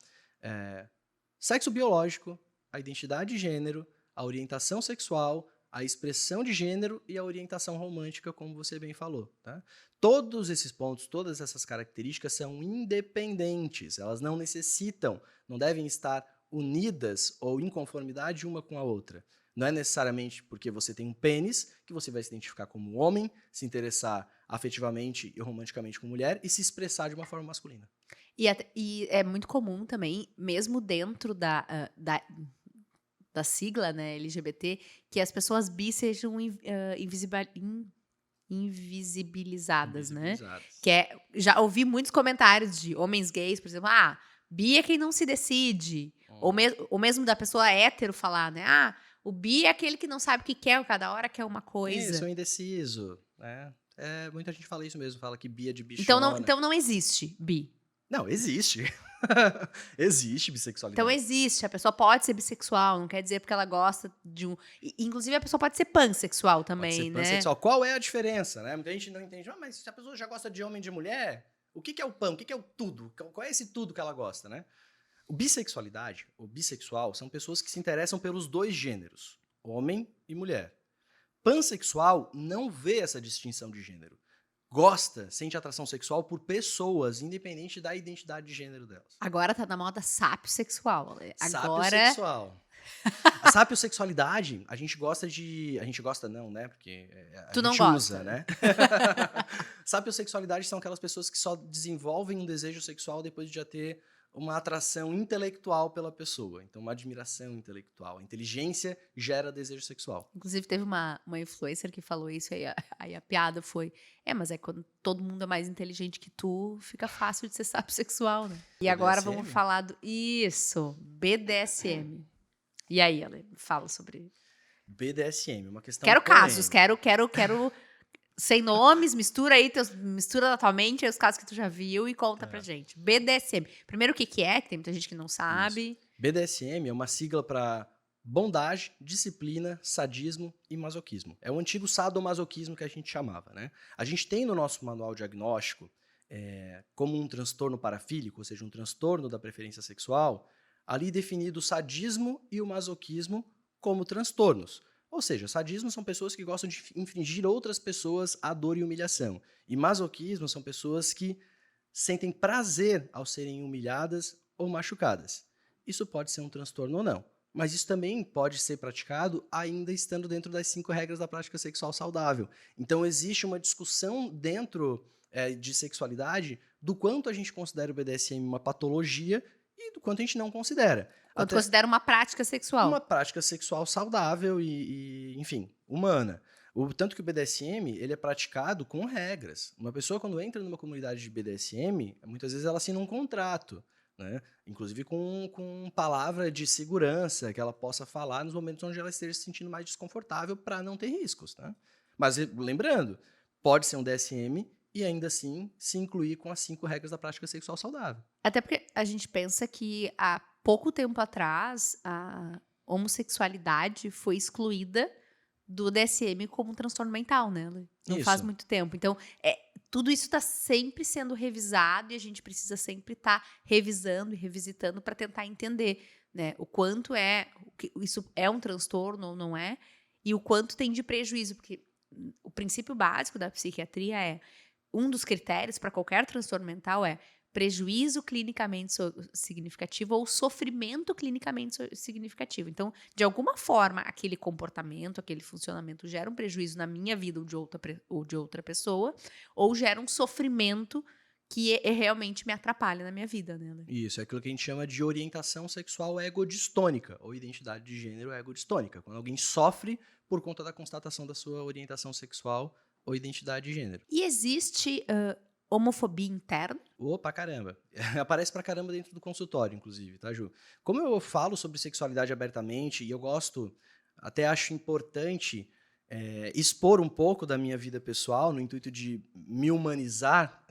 Sexo biológico, a identidade de gênero, a orientação sexual, a expressão de gênero e a orientação romântica, como você bem falou, tá? Todos esses pontos, todas essas características são independentes, elas não necessitam, não devem estar unidas ou em conformidade uma com a outra. Não é necessariamente porque você tem um pênis que você vai se identificar como homem, se interessar afetivamente e romanticamente com mulher e se expressar de uma forma masculina. E é muito comum também, mesmo dentro da sigla, né, LGBT, que as pessoas bi sejam invisibilizadas, né? Invisibilizadas. Já ouvi muitos comentários de homens gays, por exemplo, bi é quem não se decide. Ou mesmo da pessoa hétero falar, né? O bi é aquele que não sabe o que quer, cada hora quer uma coisa. Isso, é indeciso, né? Muita gente fala isso mesmo, fala que bi é de Então bichona. então não existe bi. Não, existe. Existe Então bissexualidade. existe, a pessoa pode ser bissexual, não quer dizer porque ela gosta de um... Inclusive a pessoa pode ser pansexual também, Pode ser né? pansexual. Qual é a diferença, né? Muita gente não entende. Mas se a pessoa já gosta de homem e de mulher, o que é o pan? O que é o tudo? Qual é esse tudo que ela gosta, né? O bissexualidade, o bissexual, são pessoas que se interessam pelos dois gêneros, homem e mulher. Pansexual não vê essa distinção de gênero. Sente atração sexual por pessoas, independente da identidade de gênero delas. Agora tá na moda sapiosexual. Sapiosexual. A sapiosexualidade, a gente gosta de... A gente gosta não, né? Porque a Tu não gente gosta. usa, né? Sapiosexualidade são aquelas pessoas que só desenvolvem um desejo sexual depois de já ter uma atração intelectual pela pessoa. Então, uma admiração intelectual. A inteligência gera desejo sexual. Inclusive, teve uma influencer que falou isso, aí a piada foi... mas é quando todo mundo é mais inteligente que tu, fica fácil de ser sapiosexual, né? E BDSM? agora vamos falar do... Isso, BDSM. E aí, Ale, fala sobre... BDSM, uma questão Quero polêmica. casos, quero... Sem nomes, mistura atualmente os casos que tu já viu e conta pra gente. BDSM. Primeiro, o que é, que tem muita gente que não sabe. Isso. BDSM é uma sigla para bondade, disciplina, sadismo e masoquismo. É o antigo sadomasoquismo que a gente chamava, né? A gente tem no nosso manual diagnóstico como um transtorno parafílico, ou seja, um transtorno da preferência sexual, ali definido o sadismo e o masoquismo como transtornos. Ou seja, sadismo são pessoas que gostam de infligir outras pessoas a dor e humilhação. E masoquismo são pessoas que sentem prazer ao serem humilhadas ou machucadas. Isso pode ser um transtorno ou não. Mas isso também pode ser praticado ainda estando dentro das 5 regras da prática sexual saudável. Então existe uma discussão dentro de sexualidade do quanto a gente considera o BDSM uma patologia e do quanto a gente não considera. Quanto considera uma prática sexual. Uma prática sexual saudável enfim, humana. Tanto que o BDSM ele é praticado com regras. Uma pessoa, quando entra numa comunidade de BDSM, muitas vezes ela assina um contrato, né? Inclusive com palavra de segurança, que ela possa falar nos momentos onde ela esteja se sentindo mais desconfortável para não ter riscos. Né? Mas lembrando, pode ser um DSM e ainda assim se incluir com as 5 regras da prática sexual saudável. Até porque a gente pensa que há pouco tempo atrás a homossexualidade foi excluída do DSM como um transtorno mental, né? Não faz muito tempo. Então, tudo isso está sempre sendo revisado e a gente precisa sempre estar revisando e revisitando para tentar entender, né, o quanto isso é um transtorno ou não é e o quanto tem de prejuízo, porque o princípio básico da psiquiatria um dos critérios para qualquer transtorno mental prejuízo clinicamente significativo ou sofrimento clinicamente significativo. Então, de alguma forma, aquele comportamento, aquele funcionamento gera um prejuízo na minha vida ou de outra pessoa, ou gera um sofrimento que realmente me atrapalha na minha vida, né? Isso, é aquilo que a gente chama de orientação sexual egodistônica, ou identidade de gênero egodistônica, quando alguém sofre por conta da constatação da sua orientação sexual ou identidade de gênero. E existe homofobia interna? Opa, caramba. Aparece pra caramba dentro do consultório, inclusive, tá, Ju? Como eu falo sobre sexualidade abertamente, e eu até acho importante expor um pouco da minha vida pessoal, no intuito de me humanizar,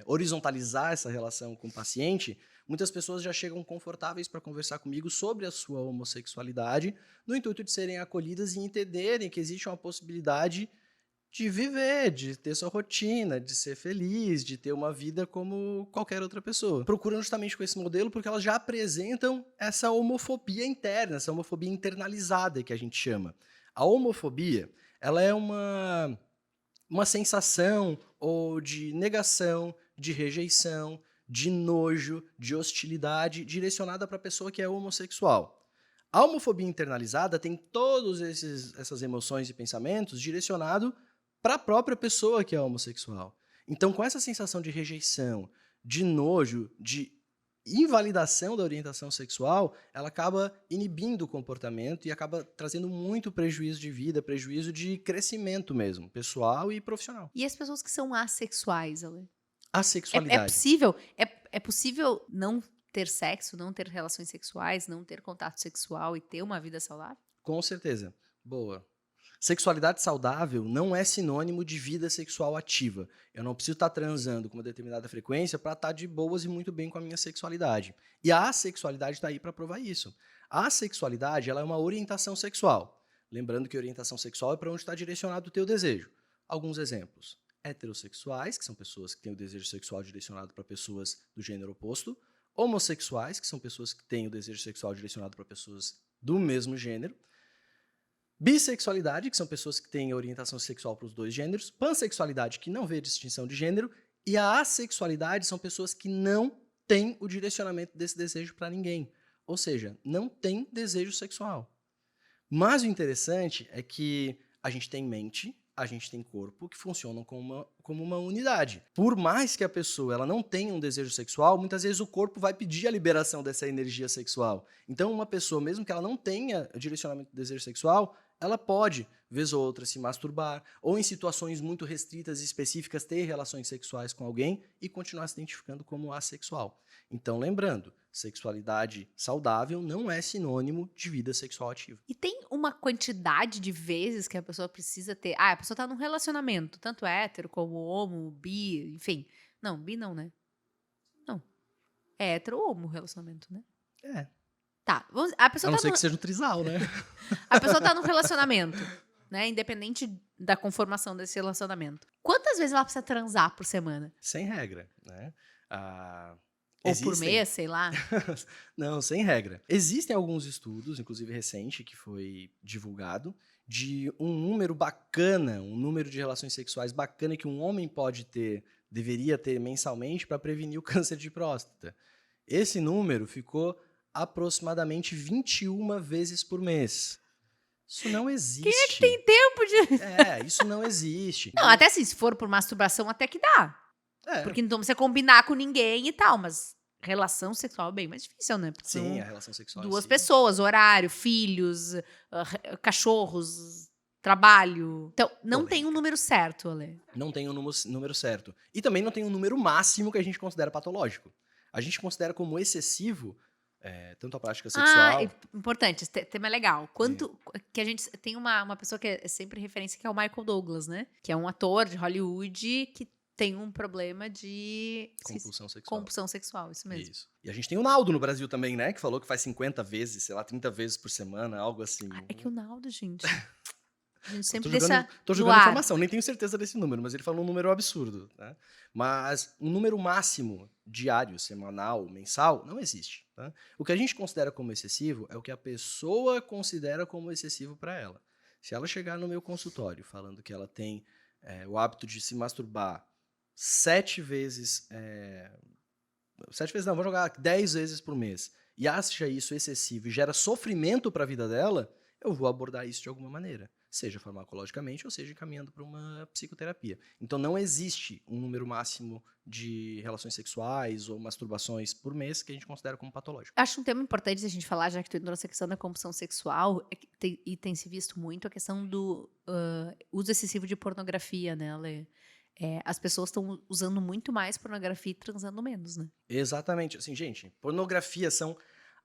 horizontalizar essa relação com o paciente, muitas pessoas já chegam confortáveis para conversar comigo sobre a sua homossexualidade, no intuito de serem acolhidas e entenderem que existe uma possibilidade de viver, de ter sua rotina, de ser feliz, de ter uma vida como qualquer outra pessoa. Procuram justamente com esse modelo porque elas já apresentam essa homofobia interna, essa homofobia internalizada que a gente chama. A homofobia, ela é uma sensação ou de negação, de rejeição, de nojo, de hostilidade direcionada para a pessoa que é homossexual. A homofobia internalizada tem todas essas emoções e pensamentos direcionados para a própria pessoa que é homossexual. Então, com essa sensação de rejeição, de nojo, de invalidação da orientação sexual, ela acaba inibindo o comportamento e acaba trazendo muito prejuízo de vida, prejuízo de crescimento mesmo, pessoal e profissional. E as pessoas que são assexuais, Ale? A É sexualidade. possível não ter sexo, não ter relações sexuais, não ter contato sexual e ter uma vida saudável? Com certeza. Boa. Sexualidade saudável não é sinônimo de vida sexual ativa. Eu não preciso estar transando com uma determinada frequência para estar de boas e muito bem com a minha sexualidade. E a assexualidade está aí para provar isso. A assexualidade, ela é uma orientação sexual. Lembrando que orientação sexual é para onde está direcionado o teu desejo. Alguns exemplos. Heterossexuais, que são pessoas que têm o desejo sexual direcionado para pessoas do gênero oposto. Homossexuais, que são pessoas que têm o desejo sexual direcionado para pessoas do mesmo gênero. Bissexualidade, que são pessoas que têm orientação sexual para os dois gêneros. Pansexualidade, que não vê distinção de gênero. E a assexualidade são pessoas que não têm o direcionamento desse desejo para ninguém. Ou seja, não tem desejo sexual. Mas o interessante é que a gente tem mente, a gente tem corpo que funcionam como uma unidade. Por mais que a pessoa ela não tenha um desejo sexual, muitas vezes o corpo vai pedir a liberação dessa energia sexual. Então, uma pessoa, mesmo que ela não tenha direcionamento do desejo sexual, ela pode, vez ou outra, se masturbar, ou em situações muito restritas e específicas, ter relações sexuais com alguém e continuar se identificando como assexual. Então, lembrando, sexualidade saudável não é sinônimo de vida sexual ativa. E tem uma quantidade de vezes que a pessoa precisa ter. Ah, a pessoa tá num relacionamento, tanto hétero como homo, bi, enfim. Não, bi não, né? Não. É hétero ou homo o relacionamento, né? É. Tá. A A pessoa não tá ser que seja um trisal, né? A pessoa tá num relacionamento, né? Independente da conformação desse relacionamento. Quantas vezes ela precisa transar por semana? Sem regra, né? Ah, Ou por existem- mês, sei lá. Não, sem regra. Existem alguns estudos, inclusive recente, que foi divulgado, de um número bacana, um número de relações sexuais bacana que um homem deveria ter mensalmente para prevenir o câncer de próstata. Esse número ficou aproximadamente 21 vezes por mês. Isso não existe. Quem é que tem tempo de. Isso não existe. Não, até assim, se for por masturbação, até que dá. É, Porque não precisa combinar com ninguém e tal, mas relação sexual é bem mais difícil, né? Porque sim, são a relação sexual. duas sim. pessoas, horário, filhos, cachorros, trabalho. Então, não Polêmica. tem um número certo, Ale. Não tem um número certo. E também não tem um número máximo que a gente considera patológico. A gente considera como excessivo tanto a prática sexual. Importante, esse tema é legal. Quanto que a gente tem uma pessoa que é sempre referência, que é o Michael Douglas, né? Que é um ator de Hollywood que tem um problema de Compulsão sexual. compulsão sexual, isso mesmo. Isso. E a gente tem o Naldo no Brasil também, né? Que falou que faz 50 vezes, sei lá, 30 vezes por semana, algo assim. É que o Naldo, gente. A gente sempre Tô no jogando ar. informação, nem tenho certeza desse número, mas ele falou um número absurdo, né? Mas um número máximo diário, semanal, mensal, não existe. Tá? O que a gente considera como excessivo é o que a pessoa considera como excessivo para ela. Se ela chegar no meu consultório falando que ela tem o hábito de se masturbar 7 vezes... 7 vezes não, vou jogar 10 vezes por mês, e acha isso excessivo e gera sofrimento para a vida dela, eu vou abordar isso de alguma maneira. Seja farmacologicamente ou seja encaminhando para uma psicoterapia. Então não existe um número máximo de relações sexuais ou masturbações por mês que a gente considera como patológico. Acho um tema importante a gente falar, já que tu entrou nessa questão da compulsão sexual, e tem se visto muito a questão do uso excessivo de pornografia, né, Ale? As pessoas estão usando muito mais pornografia e transando menos, né? Exatamente. Assim, gente, pornografia são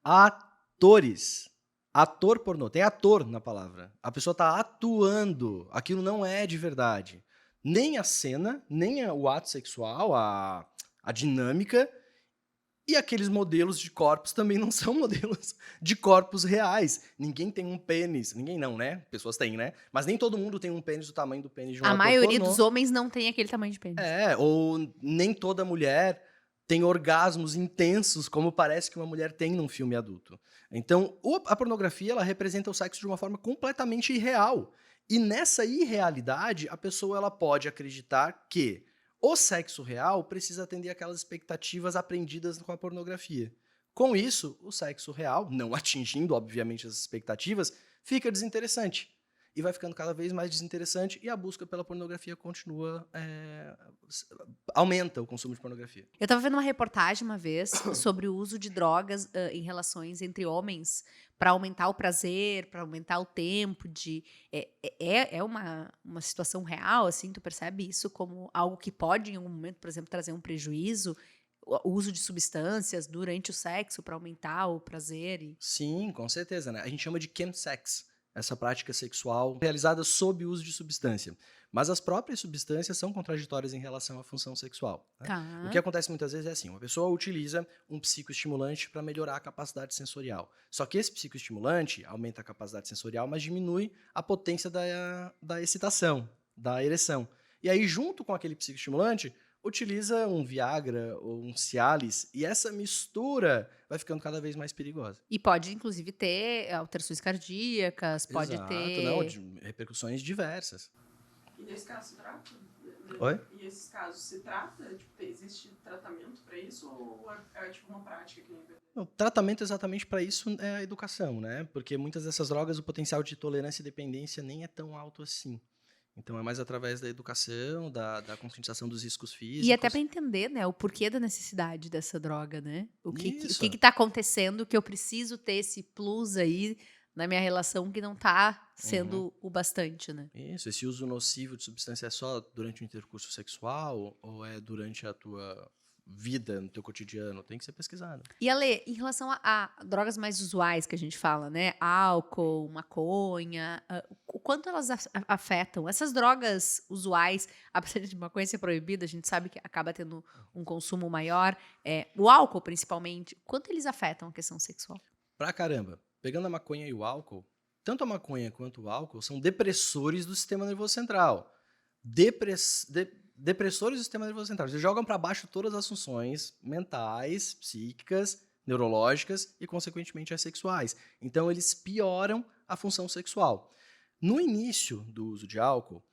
atores. Ator pornô. Tem ator na palavra. A pessoa está atuando. Aquilo não é de verdade. Nem a cena, nem o ato sexual, a dinâmica. E aqueles modelos de corpos também não são modelos de corpos reais. Ninguém tem um pênis. Ninguém não, né? Pessoas têm, né? Mas nem todo mundo tem um pênis do tamanho do pênis de um A ator maioria pornô. dos homens não tem aquele tamanho de pênis. Ou nem toda mulher tem orgasmos intensos, como parece que uma mulher tem num filme adulto. Então, a pornografia, ela representa o sexo de uma forma completamente irreal. E nessa irrealidade, a pessoa ela pode acreditar que o sexo real precisa atender aquelas expectativas aprendidas com a pornografia. Com isso, o sexo real, não atingindo, obviamente, as expectativas, fica desinteressante. E vai ficando cada vez mais desinteressante e a busca pela pornografia continua, aumenta o consumo de pornografia. Eu estava vendo uma reportagem uma vez sobre o uso de drogas em relações entre homens para aumentar o prazer, para aumentar o tempo de... É uma situação real, assim? Tu percebe isso como algo que pode, em algum momento, por exemplo, trazer um prejuízo? O uso de substâncias durante o sexo para aumentar o prazer? Sim, com certeza, né? A gente chama de chemsex, essa prática sexual realizada sob o uso de substância. Mas as próprias substâncias são contraditórias em relação à função sexual. Né? Tá. O que acontece muitas vezes é assim, uma pessoa utiliza um psicoestimulante para melhorar a capacidade sensorial. Só que esse psicoestimulante aumenta a capacidade sensorial, mas diminui a potência da excitação, da ereção. E aí, junto com aquele psicoestimulante, utiliza um Viagra ou um Cialis, e essa mistura vai ficando cada vez mais perigosa. E pode, inclusive, ter alterações cardíacas, pode Exato, ter... não, repercussões diversas. E nesse caso se trata? Oi? E esses casos se trata? Tipo, existe tratamento para isso ou é tipo uma prática que... O tratamento exatamente para isso é a educação, né? Porque muitas dessas drogas, o potencial de tolerância e dependência nem é tão alto assim. Então é mais através da educação, da conscientização dos riscos físicos. E até para entender, né, o porquê da necessidade dessa droga, né? O que Isso. que tá acontecendo que eu preciso ter esse plus aí na minha relação que não tá sendo o bastante, né? Isso, esse uso nocivo de substância é só durante o intercurso sexual ou é durante a tua vida, no teu cotidiano? Tem que ser pesquisado. E Ale, em relação a drogas mais usuais que a gente fala, né? Álcool, maconha, o quanto elas afetam? Essas drogas usuais, apesar de maconha ser proibida, a gente sabe que acaba tendo um consumo maior. O álcool, principalmente, quanto eles afetam a questão sexual? Pra caramba. Pegando a maconha e o álcool, tanto a maconha quanto o álcool são depressores do sistema nervoso central. Depressores do sistema nervoso central. Eles jogam para baixo todas as funções mentais, psíquicas, neurológicas e, consequentemente, as sexuais. Então, eles pioram a função sexual. No início do uso de álcool,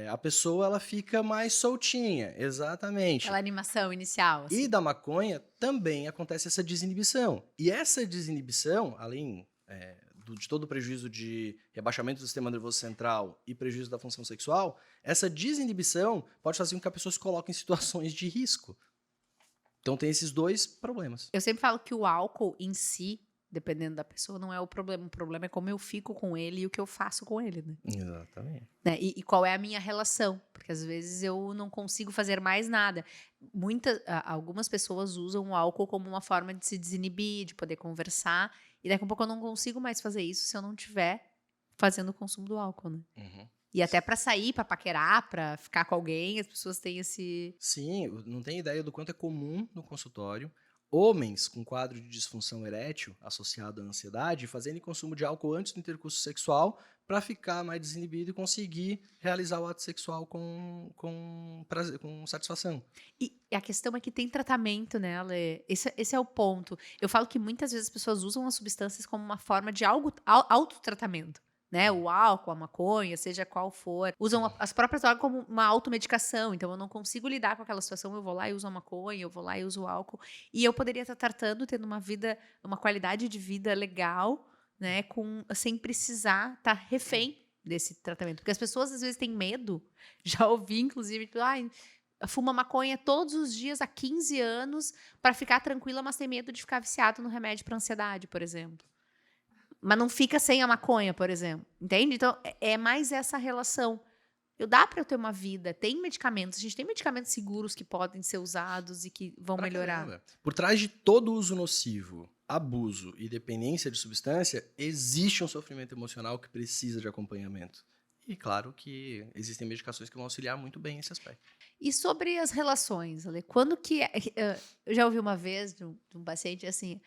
a pessoa ela fica mais soltinha, exatamente. Aquela animação inicial. Assim. E da maconha também acontece essa desinibição. E essa desinibição, além de todo o prejuízo de rebaixamento do sistema nervoso central e prejuízo da função sexual, essa desinibição pode fazer com que a pessoa se coloque em situações de risco. Então tem esses dois problemas. Eu sempre falo que o álcool em si, dependendo da pessoa, não é o problema. O problema é como eu fico com ele e o que eu faço com ele, né? Exatamente. Né? E qual é a minha relação? Porque às vezes eu não consigo fazer mais nada. Algumas pessoas usam o álcool como uma forma de se desinibir, de poder conversar. E daqui a pouco eu não consigo mais fazer isso se eu não estiver fazendo o consumo do álcool, né? Uhum. E até pra sair, pra paquerar, pra ficar com alguém, as pessoas têm esse... Sim, não tem ideia do quanto é comum no consultório homens com quadro de disfunção erétil associado à ansiedade fazerem consumo de álcool antes do intercurso sexual para ficar mais desinibido e conseguir realizar o ato sexual com prazer, com satisfação. E a questão é que tem tratamento, né, Ale? Esse é o ponto. Eu falo que muitas vezes as pessoas usam as substâncias como uma forma de autotratamento. Né, o álcool, a maconha, seja qual for, usam as próprias drogas como uma automedicação. Então, eu não consigo lidar com aquela situação, eu vou lá e uso a maconha, eu vou lá e uso o álcool. E eu poderia estar tratando, tendo uma vida, uma qualidade de vida legal, né, sem precisar estar refém desse tratamento. Porque as pessoas, às vezes, têm medo. Já ouvi, inclusive, fuma maconha todos os dias há 15 anos para ficar tranquila, mas tem medo de ficar viciado no remédio para ansiedade, por exemplo. Mas não fica sem a maconha, por exemplo. Entende? Então, é mais essa relação. Dá para eu ter uma vida. Tem medicamentos. A gente tem medicamentos seguros que podem ser usados e que vão melhorar. Caramba. Por trás de todo uso nocivo, abuso e dependência de substância, existe um sofrimento emocional que precisa de acompanhamento. E claro que existem medicações que vão auxiliar muito bem nesse aspecto. E sobre as relações, Ale? Quando que... eu já ouvi uma vez de um paciente assim...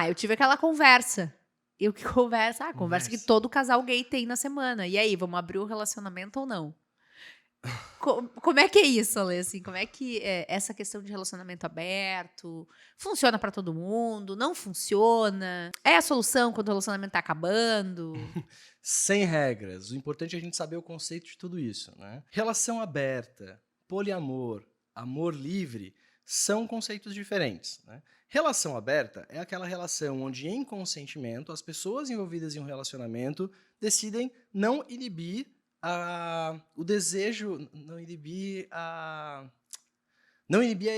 eu tive aquela conversa... E o que conversa? Conversa que todo casal gay tem na semana. E aí, vamos abrir o relacionamento ou não? Como é que é isso, Ale? Assim, como é que essa questão de relacionamento aberto funciona pra todo mundo? Não funciona? É a solução quando o relacionamento tá acabando? Sem regras. O importante é a gente saber o conceito de tudo isso, né? Relação aberta, poliamor, amor livre são conceitos diferentes, né? Relação aberta é aquela relação onde, em consentimento, as pessoas envolvidas em um relacionamento decidem não inibir o desejo, não inibir a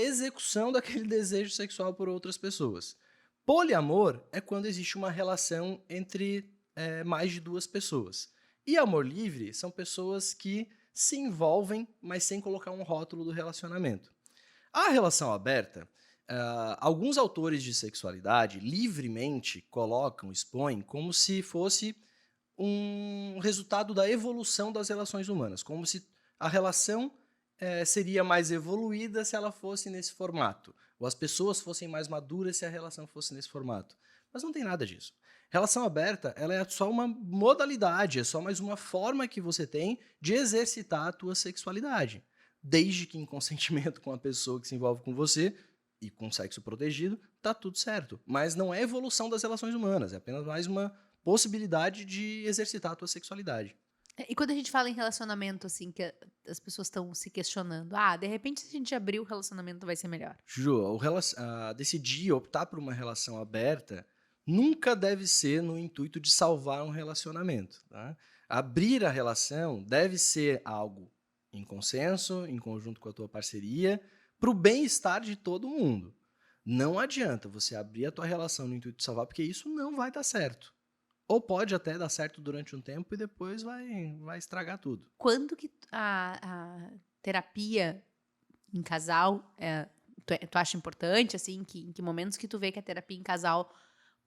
execução daquele desejo sexual por outras pessoas. Poliamor é quando existe uma relação entre mais de duas pessoas. E amor livre são pessoas que se envolvem, mas sem colocar um rótulo do relacionamento. A relação aberta, alguns autores de sexualidade livremente colocam, expõem, como se fosse um resultado da evolução das relações humanas, como se a relação seria mais evoluída se ela fosse nesse formato, ou as pessoas fossem mais maduras se a relação fosse nesse formato. Mas não tem nada disso. Relação aberta, ela é só uma modalidade, é só mais uma forma que você tem de exercitar a tua sexualidade. Desde que em consentimento com a pessoa que se envolve com você e com sexo protegido, tá tudo certo. Mas não é evolução das relações humanas, é apenas mais uma possibilidade de exercitar a tua sexualidade. E quando a gente fala em relacionamento, assim, que as pessoas estão se questionando, de repente se a gente abrir o relacionamento vai ser melhor. Ju, decidir optar por uma relação aberta nunca deve ser no intuito de salvar um relacionamento. Tá? Abrir a relação deve ser algo em consenso, em conjunto com a tua parceria, para o bem-estar de todo mundo. Não adianta você abrir a tua relação no intuito de salvar, porque isso não vai dar certo. Ou pode até dar certo durante um tempo e depois vai estragar tudo. Quando que a terapia em casal, tu acha importante, assim, em que momentos que tu vê que a terapia em casal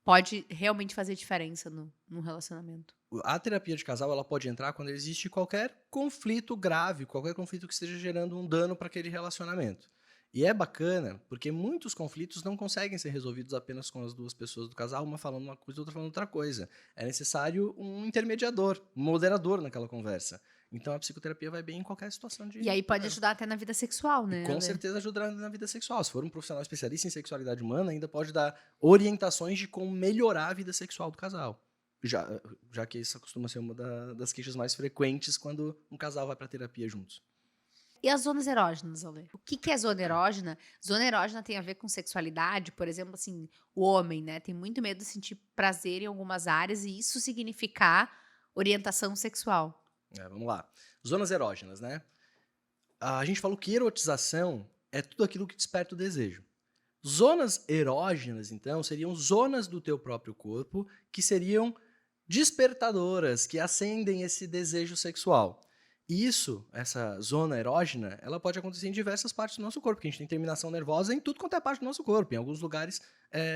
pode realmente fazer diferença no relacionamento? A terapia de casal ela pode entrar quando existe qualquer conflito grave, qualquer conflito que esteja gerando um dano para aquele relacionamento. E é bacana, porque muitos conflitos não conseguem ser resolvidos apenas com as duas pessoas do casal, uma falando uma coisa e outra falando outra coisa. É necessário um intermediador, um moderador naquela conversa. Então a psicoterapia vai bem em qualquer situação de... E aí pode ajudar até na vida sexual, né? Com certeza ajudará na vida sexual. Se for um profissional especialista em sexualidade humana, ainda pode dar orientações de como melhorar a vida sexual do casal. Já que isso costuma ser uma das queixas mais frequentes quando um casal vai para terapia juntos. E as zonas erógenas, Ale? O que é zona erógena? Zona erógena tem a ver com sexualidade, por exemplo, assim, o homem, né, tem muito medo de sentir prazer em algumas áreas e isso significar orientação sexual. Vamos lá. Zonas erógenas, né? A gente falou que erotização é tudo aquilo que desperta o desejo. Zonas erógenas, então, seriam zonas do teu próprio corpo que seriam despertadoras, que acendem esse desejo sexual. Isso, essa zona erógena, ela pode acontecer em diversas partes do nosso corpo, porque a gente tem terminação nervosa em tudo quanto é parte do nosso corpo, em alguns lugares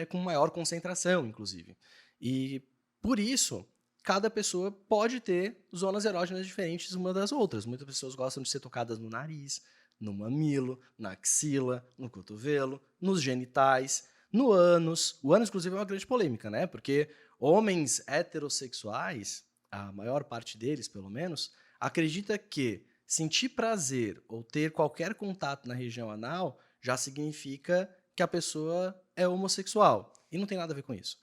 com maior concentração, inclusive. E, por isso, cada pessoa pode ter zonas erógenas diferentes uma das outras. Muitas pessoas gostam de ser tocadas no nariz, no mamilo, na axila, no cotovelo, nos genitais, no ânus. O ânus, inclusive, é uma grande polêmica, né? Porque homens heterossexuais, a maior parte deles, pelo menos, acredita que sentir prazer ou ter qualquer contato na região anal já significa que a pessoa é homossexual. E não tem nada a ver com isso.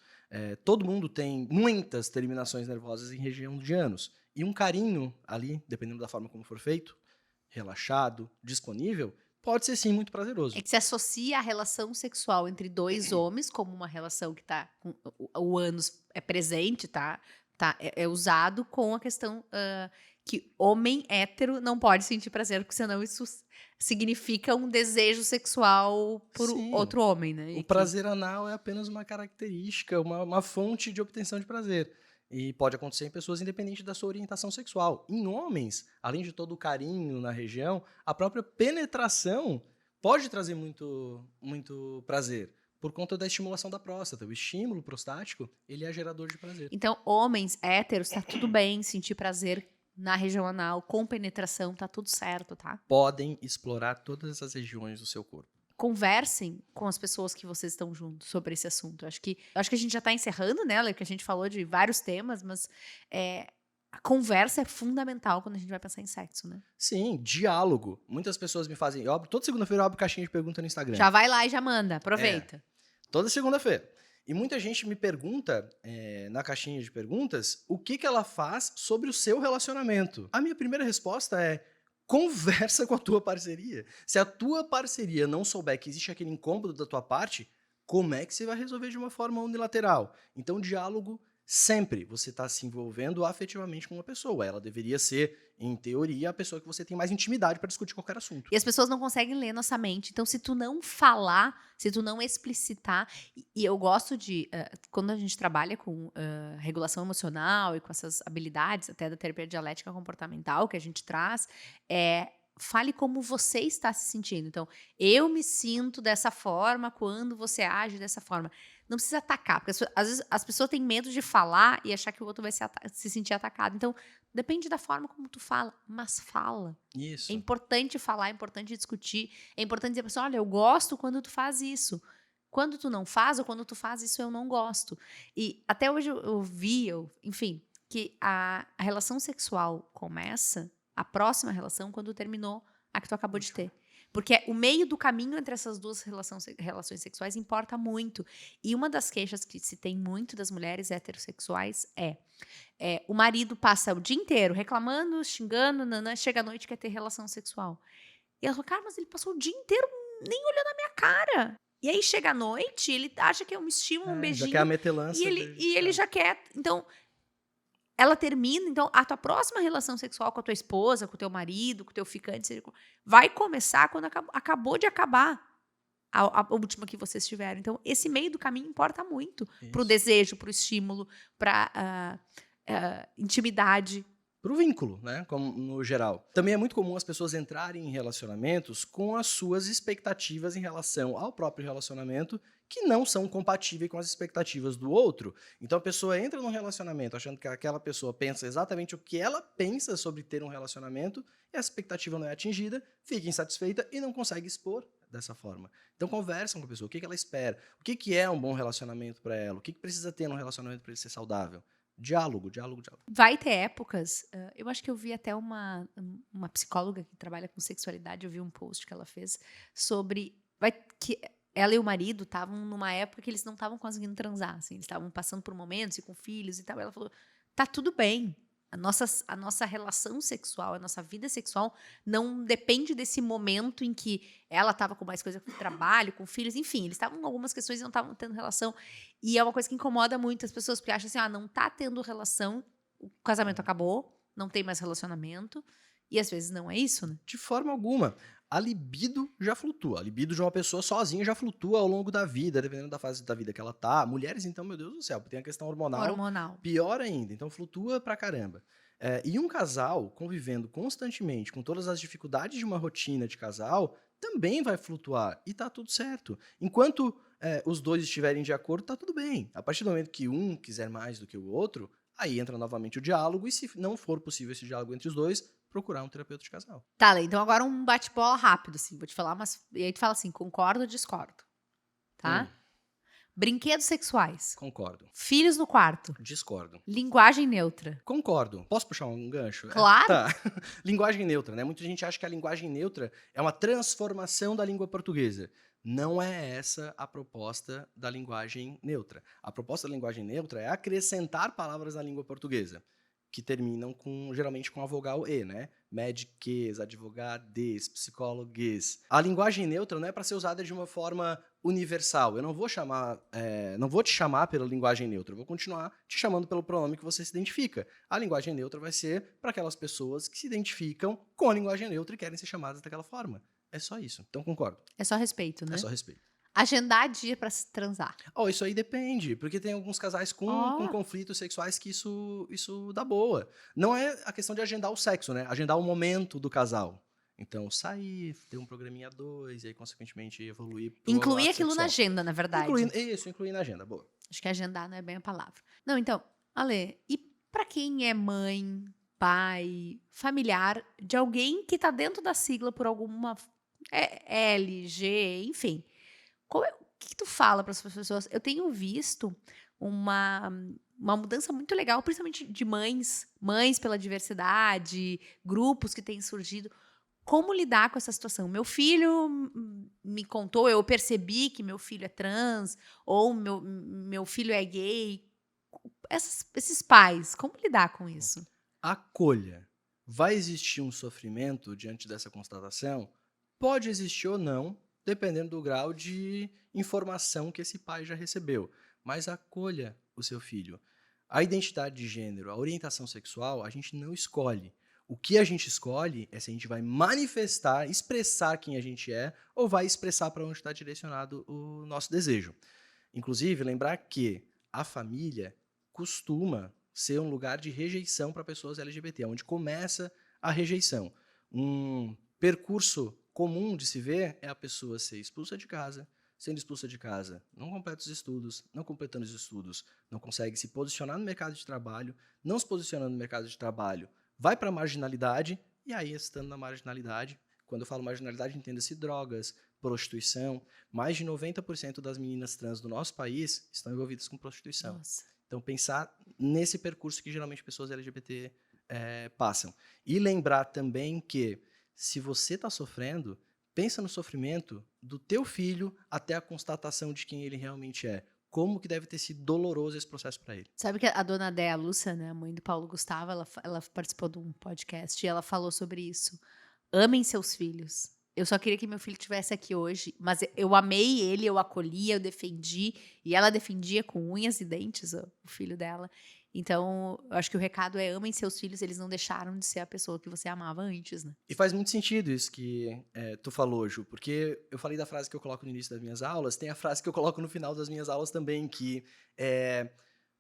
Todo mundo tem muitas terminações nervosas em região de ânus. E um carinho ali, dependendo da forma como for feito, relaxado, disponível, pode ser sim muito prazeroso. É que se associa a relação sexual entre dois homens como uma relação que tá com o ânus é presente, é usado com a questão que homem hétero não pode sentir prazer, porque senão isso significa um desejo sexual por outro homem, né? O prazer anal é apenas uma característica, uma fonte de obtenção de prazer. E pode acontecer em pessoas independente da sua orientação sexual. Em homens, além de todo o carinho na região, a própria penetração pode trazer muito, muito prazer. Por conta da estimulação da próstata. O estímulo prostático, ele é gerador de prazer. Então, homens héteros, tá tudo bem sentir prazer na região anal, com penetração, tá tudo certo, tá? Podem explorar todas as regiões do seu corpo. Conversem com as pessoas que vocês estão juntos sobre esse assunto. Acho que a gente já tá encerrando, né, Ale? Que a gente falou de vários temas, mas a conversa é fundamental quando a gente vai pensar em sexo, né? Sim, diálogo. Muitas pessoas me fazem. Toda segunda-feira eu abro caixinha de pergunta no Instagram. Já vai lá e já manda, aproveita. Toda segunda-feira. E muita gente me pergunta, na caixinha de perguntas, o que ela faz sobre o seu relacionamento. A minha primeira resposta é: conversa com a tua parceria. Se a tua parceria não souber que existe aquele incômodo da tua parte, como é que você vai resolver de uma forma unilateral? Então, diálogo sempre. Você está se envolvendo afetivamente com uma pessoa. Ela deveria ser, em teoria, a pessoa que você tem mais intimidade para discutir qualquer assunto. E as pessoas não conseguem ler nossa mente. Então, se tu não falar, se tu não explicitar... E eu gosto de... quando a gente trabalha com regulação emocional e com essas habilidades, até da terapia dialética comportamental que a gente traz, fale como você está se sentindo. Então, eu me sinto dessa forma quando você age dessa forma. Não precisa atacar, porque às vezes as pessoas têm medo de falar e achar que o outro vai se sentir atacado. Então, depende da forma como tu fala, mas fala. Isso. É importante falar, é importante discutir, é importante dizer pra pessoa, olha, eu gosto quando tu faz isso. Quando tu não faz, ou quando tu faz isso, eu não gosto. E até hoje eu vi, enfim, que a relação sexual começa, a próxima relação, quando terminou a que tu acabou de ter. Porque o meio do caminho entre essas duas relações sexuais importa muito. E uma das queixas que se tem muito das mulheres heterossexuais o marido passa o dia inteiro reclamando, xingando, chega à noite e quer ter relação sexual. E ela fala, cara, mas ele passou o dia inteiro nem olhando na minha cara. E aí chega à noite, ele acha que é um estímulo, um beijinho. Já quer a metelança. E ele já quer. Então, ela termina, então, a tua próxima relação sexual com a tua esposa, com o teu marido, com o teu ficante, vai começar quando acabou de acabar a última que vocês tiveram. Então, esse meio do caminho importa muito pro desejo, pro estímulo, pra intimidade. Pro vínculo, né? Como no geral. Também é muito comum as pessoas entrarem em relacionamentos com as suas expectativas em relação ao próprio relacionamento que não são compatíveis com as expectativas do outro. Então a pessoa entra num relacionamento achando que aquela pessoa pensa exatamente o que ela pensa sobre ter um relacionamento e a expectativa não é atingida, fica insatisfeita e não consegue expor dessa forma. Então conversam com a pessoa, o que ela espera, o que é um bom relacionamento para ela, o que precisa ter num relacionamento para ele ser saudável. Diálogo. Vai ter épocas, eu acho que eu vi até uma psicóloga que trabalha com sexualidade, eu vi um post que ela fez sobre que ela e o marido estavam numa época que eles não estavam conseguindo transar, assim, eles estavam passando por momentos e com filhos e tal. Ela falou, tá tudo bem, a nossa relação sexual, a nossa vida sexual não depende desse momento em que ela estava com mais coisa com o trabalho, com filhos, enfim, eles estavam com algumas questões e não estavam tendo relação. E é uma coisa que incomoda muito as pessoas, porque acham assim, não tá tendo relação, o casamento acabou, não tem mais relacionamento, e às vezes não é isso, né? De forma alguma. A libido já flutua. A libido de uma pessoa sozinha já flutua ao longo da vida, dependendo da fase da vida que ela tá. Mulheres, então, meu Deus do céu, tem a questão hormonal. Pior ainda. Então, flutua pra caramba. E um casal convivendo constantemente com todas as dificuldades de uma rotina de casal também vai flutuar e tá tudo certo. Enquanto os dois estiverem de acordo, tá tudo bem. A partir do momento que um quiser mais do que o outro, aí entra novamente o diálogo e se não for possível esse diálogo entre os dois, procurar um terapeuta de casal. Tá, Lê, então agora um bate-bola rápido, assim, vou te falar, mas e aí tu fala assim, concordo ou discordo, tá? Brinquedos sexuais. Concordo. Filhos no quarto. Discordo. Linguagem neutra. Concordo. Posso puxar um gancho? Claro. Tá. Linguagem neutra, né? Muita gente acha que a linguagem neutra é uma transformação da língua portuguesa. Não é essa a proposta da linguagem neutra. A proposta da linguagem neutra é acrescentar palavras na língua portuguesa, que terminam geralmente com a vogal E, né? Médiques, advogades, psicólogues. A linguagem neutra não é para ser usada de uma forma universal. Eu não vou te chamar pela linguagem neutra, eu vou continuar te chamando pelo pronome que você se identifica. A linguagem neutra vai ser para aquelas pessoas que se identificam com a linguagem neutra e querem ser chamadas daquela forma. É só isso. Então concordo. É só respeito, né? É só respeito. Agendar dia pra se transar. Isso aí depende, porque tem alguns casais com conflitos sexuais que isso dá boa. Não é a questão de agendar o sexo, né? Agendar o momento do casal. Então, sair, ter um programinha a dois, e aí, consequentemente, evoluir pro Incluir ato aquilo sexual. na agenda, na verdade. Incluir na agenda, boa. Acho que agendar não é bem a palavra. Não, então, Ale, e pra quem é mãe, pai, familiar de alguém que tá dentro da sigla por alguma L, G, enfim... O que tu fala para as pessoas? Eu tenho visto uma mudança muito legal, principalmente de mães pela diversidade, grupos que têm surgido. Como lidar com essa situação? Meu filho me contou, eu percebi que meu filho é trans, ou meu filho é gay. Esses pais, como lidar com isso? Acolha. Vai existir um sofrimento diante dessa constatação? Pode existir ou não, dependendo do grau de informação que esse pai já recebeu. Mas acolha o seu filho. A identidade de gênero, a orientação sexual, a gente não escolhe. O que a gente escolhe é se a gente vai manifestar, expressar quem a gente é, ou vai expressar para onde está direcionado o nosso desejo. Inclusive, lembrar que a família costuma ser um lugar de rejeição para pessoas LGBT, onde começa a rejeição. Um percurso comum de se ver é a pessoa ser expulsa de casa, sendo expulsa de casa, não completa os estudos, não completando os estudos, não consegue se posicionar no mercado de trabalho, não se posicionando no mercado de trabalho, vai para a marginalidade, e aí, estando na marginalidade, quando eu falo marginalidade, entenda-se drogas, prostituição. Mais de 90% das meninas trans do nosso país estão envolvidas com prostituição. Nossa. Então, pensar nesse percurso que geralmente pessoas LGBT passam. E lembrar também que, se você está sofrendo, pensa no sofrimento do teu filho até a constatação de quem ele realmente é. Como que deve ter sido doloroso esse processo para ele. Sabe que a dona Déa Lúcia, né, a mãe do Paulo Gustavo, ela participou de um podcast e ela falou sobre isso. Amem seus filhos. Eu só queria que meu filho estivesse aqui hoje, mas eu amei ele, eu acolhi, eu defendi, e ela defendia com unhas e dentes o filho dela. Então, eu acho que o recado é: amem seus filhos, eles não deixaram de ser a pessoa que você amava antes, né? E faz muito sentido isso que tu falou, Ju, porque eu falei da frase que eu coloco no início das minhas aulas, tem a frase que eu coloco no final das minhas aulas também, que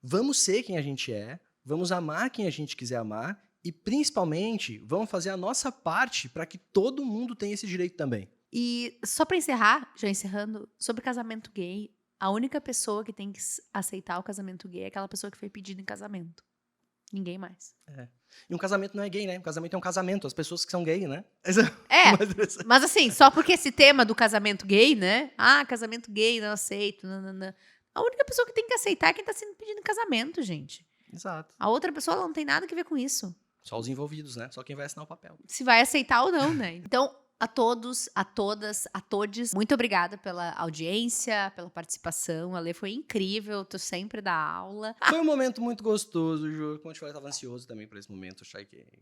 vamos ser quem a gente é, vamos amar quem a gente quiser amar, e principalmente, vamos fazer a nossa parte para que todo mundo tenha esse direito também. E só pra encerrar, já encerrando, sobre casamento gay, a única pessoa que tem que aceitar o casamento gay é aquela pessoa que foi pedida em casamento. Ninguém mais. E um casamento não é gay, né? Um casamento é um casamento, as pessoas que são gay, né? Mas assim, só porque esse tema do casamento gay, né? Ah, casamento gay, não aceito, nananã. A única pessoa que tem que aceitar é quem tá sendo pedido em casamento, gente. Exato. A outra pessoa, ela não tem nada a ver com isso. Só os envolvidos, né? Só quem vai assinar o papel. Se vai aceitar ou não, né? Então, a todos, a todas, a todes, muito obrigada pela audiência, pela participação. A Lê foi incrível, tu sempre dá aula. Foi um momento muito gostoso, Ju. Como eu te falei, eu estava ansioso também por esse momento.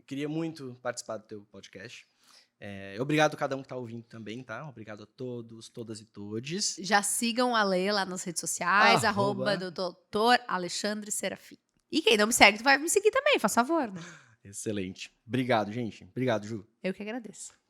Queria muito participar do teu podcast. Obrigado a cada um que está ouvindo também, tá? Obrigado a todos, todas e todes. Já sigam a Lê lá nas redes sociais, @ do Dr. Alexandre Serafim. E quem não me segue, tu vai me seguir também, faz favor, né? Excelente. Obrigado, gente. Obrigado, Ju. Eu que agradeço.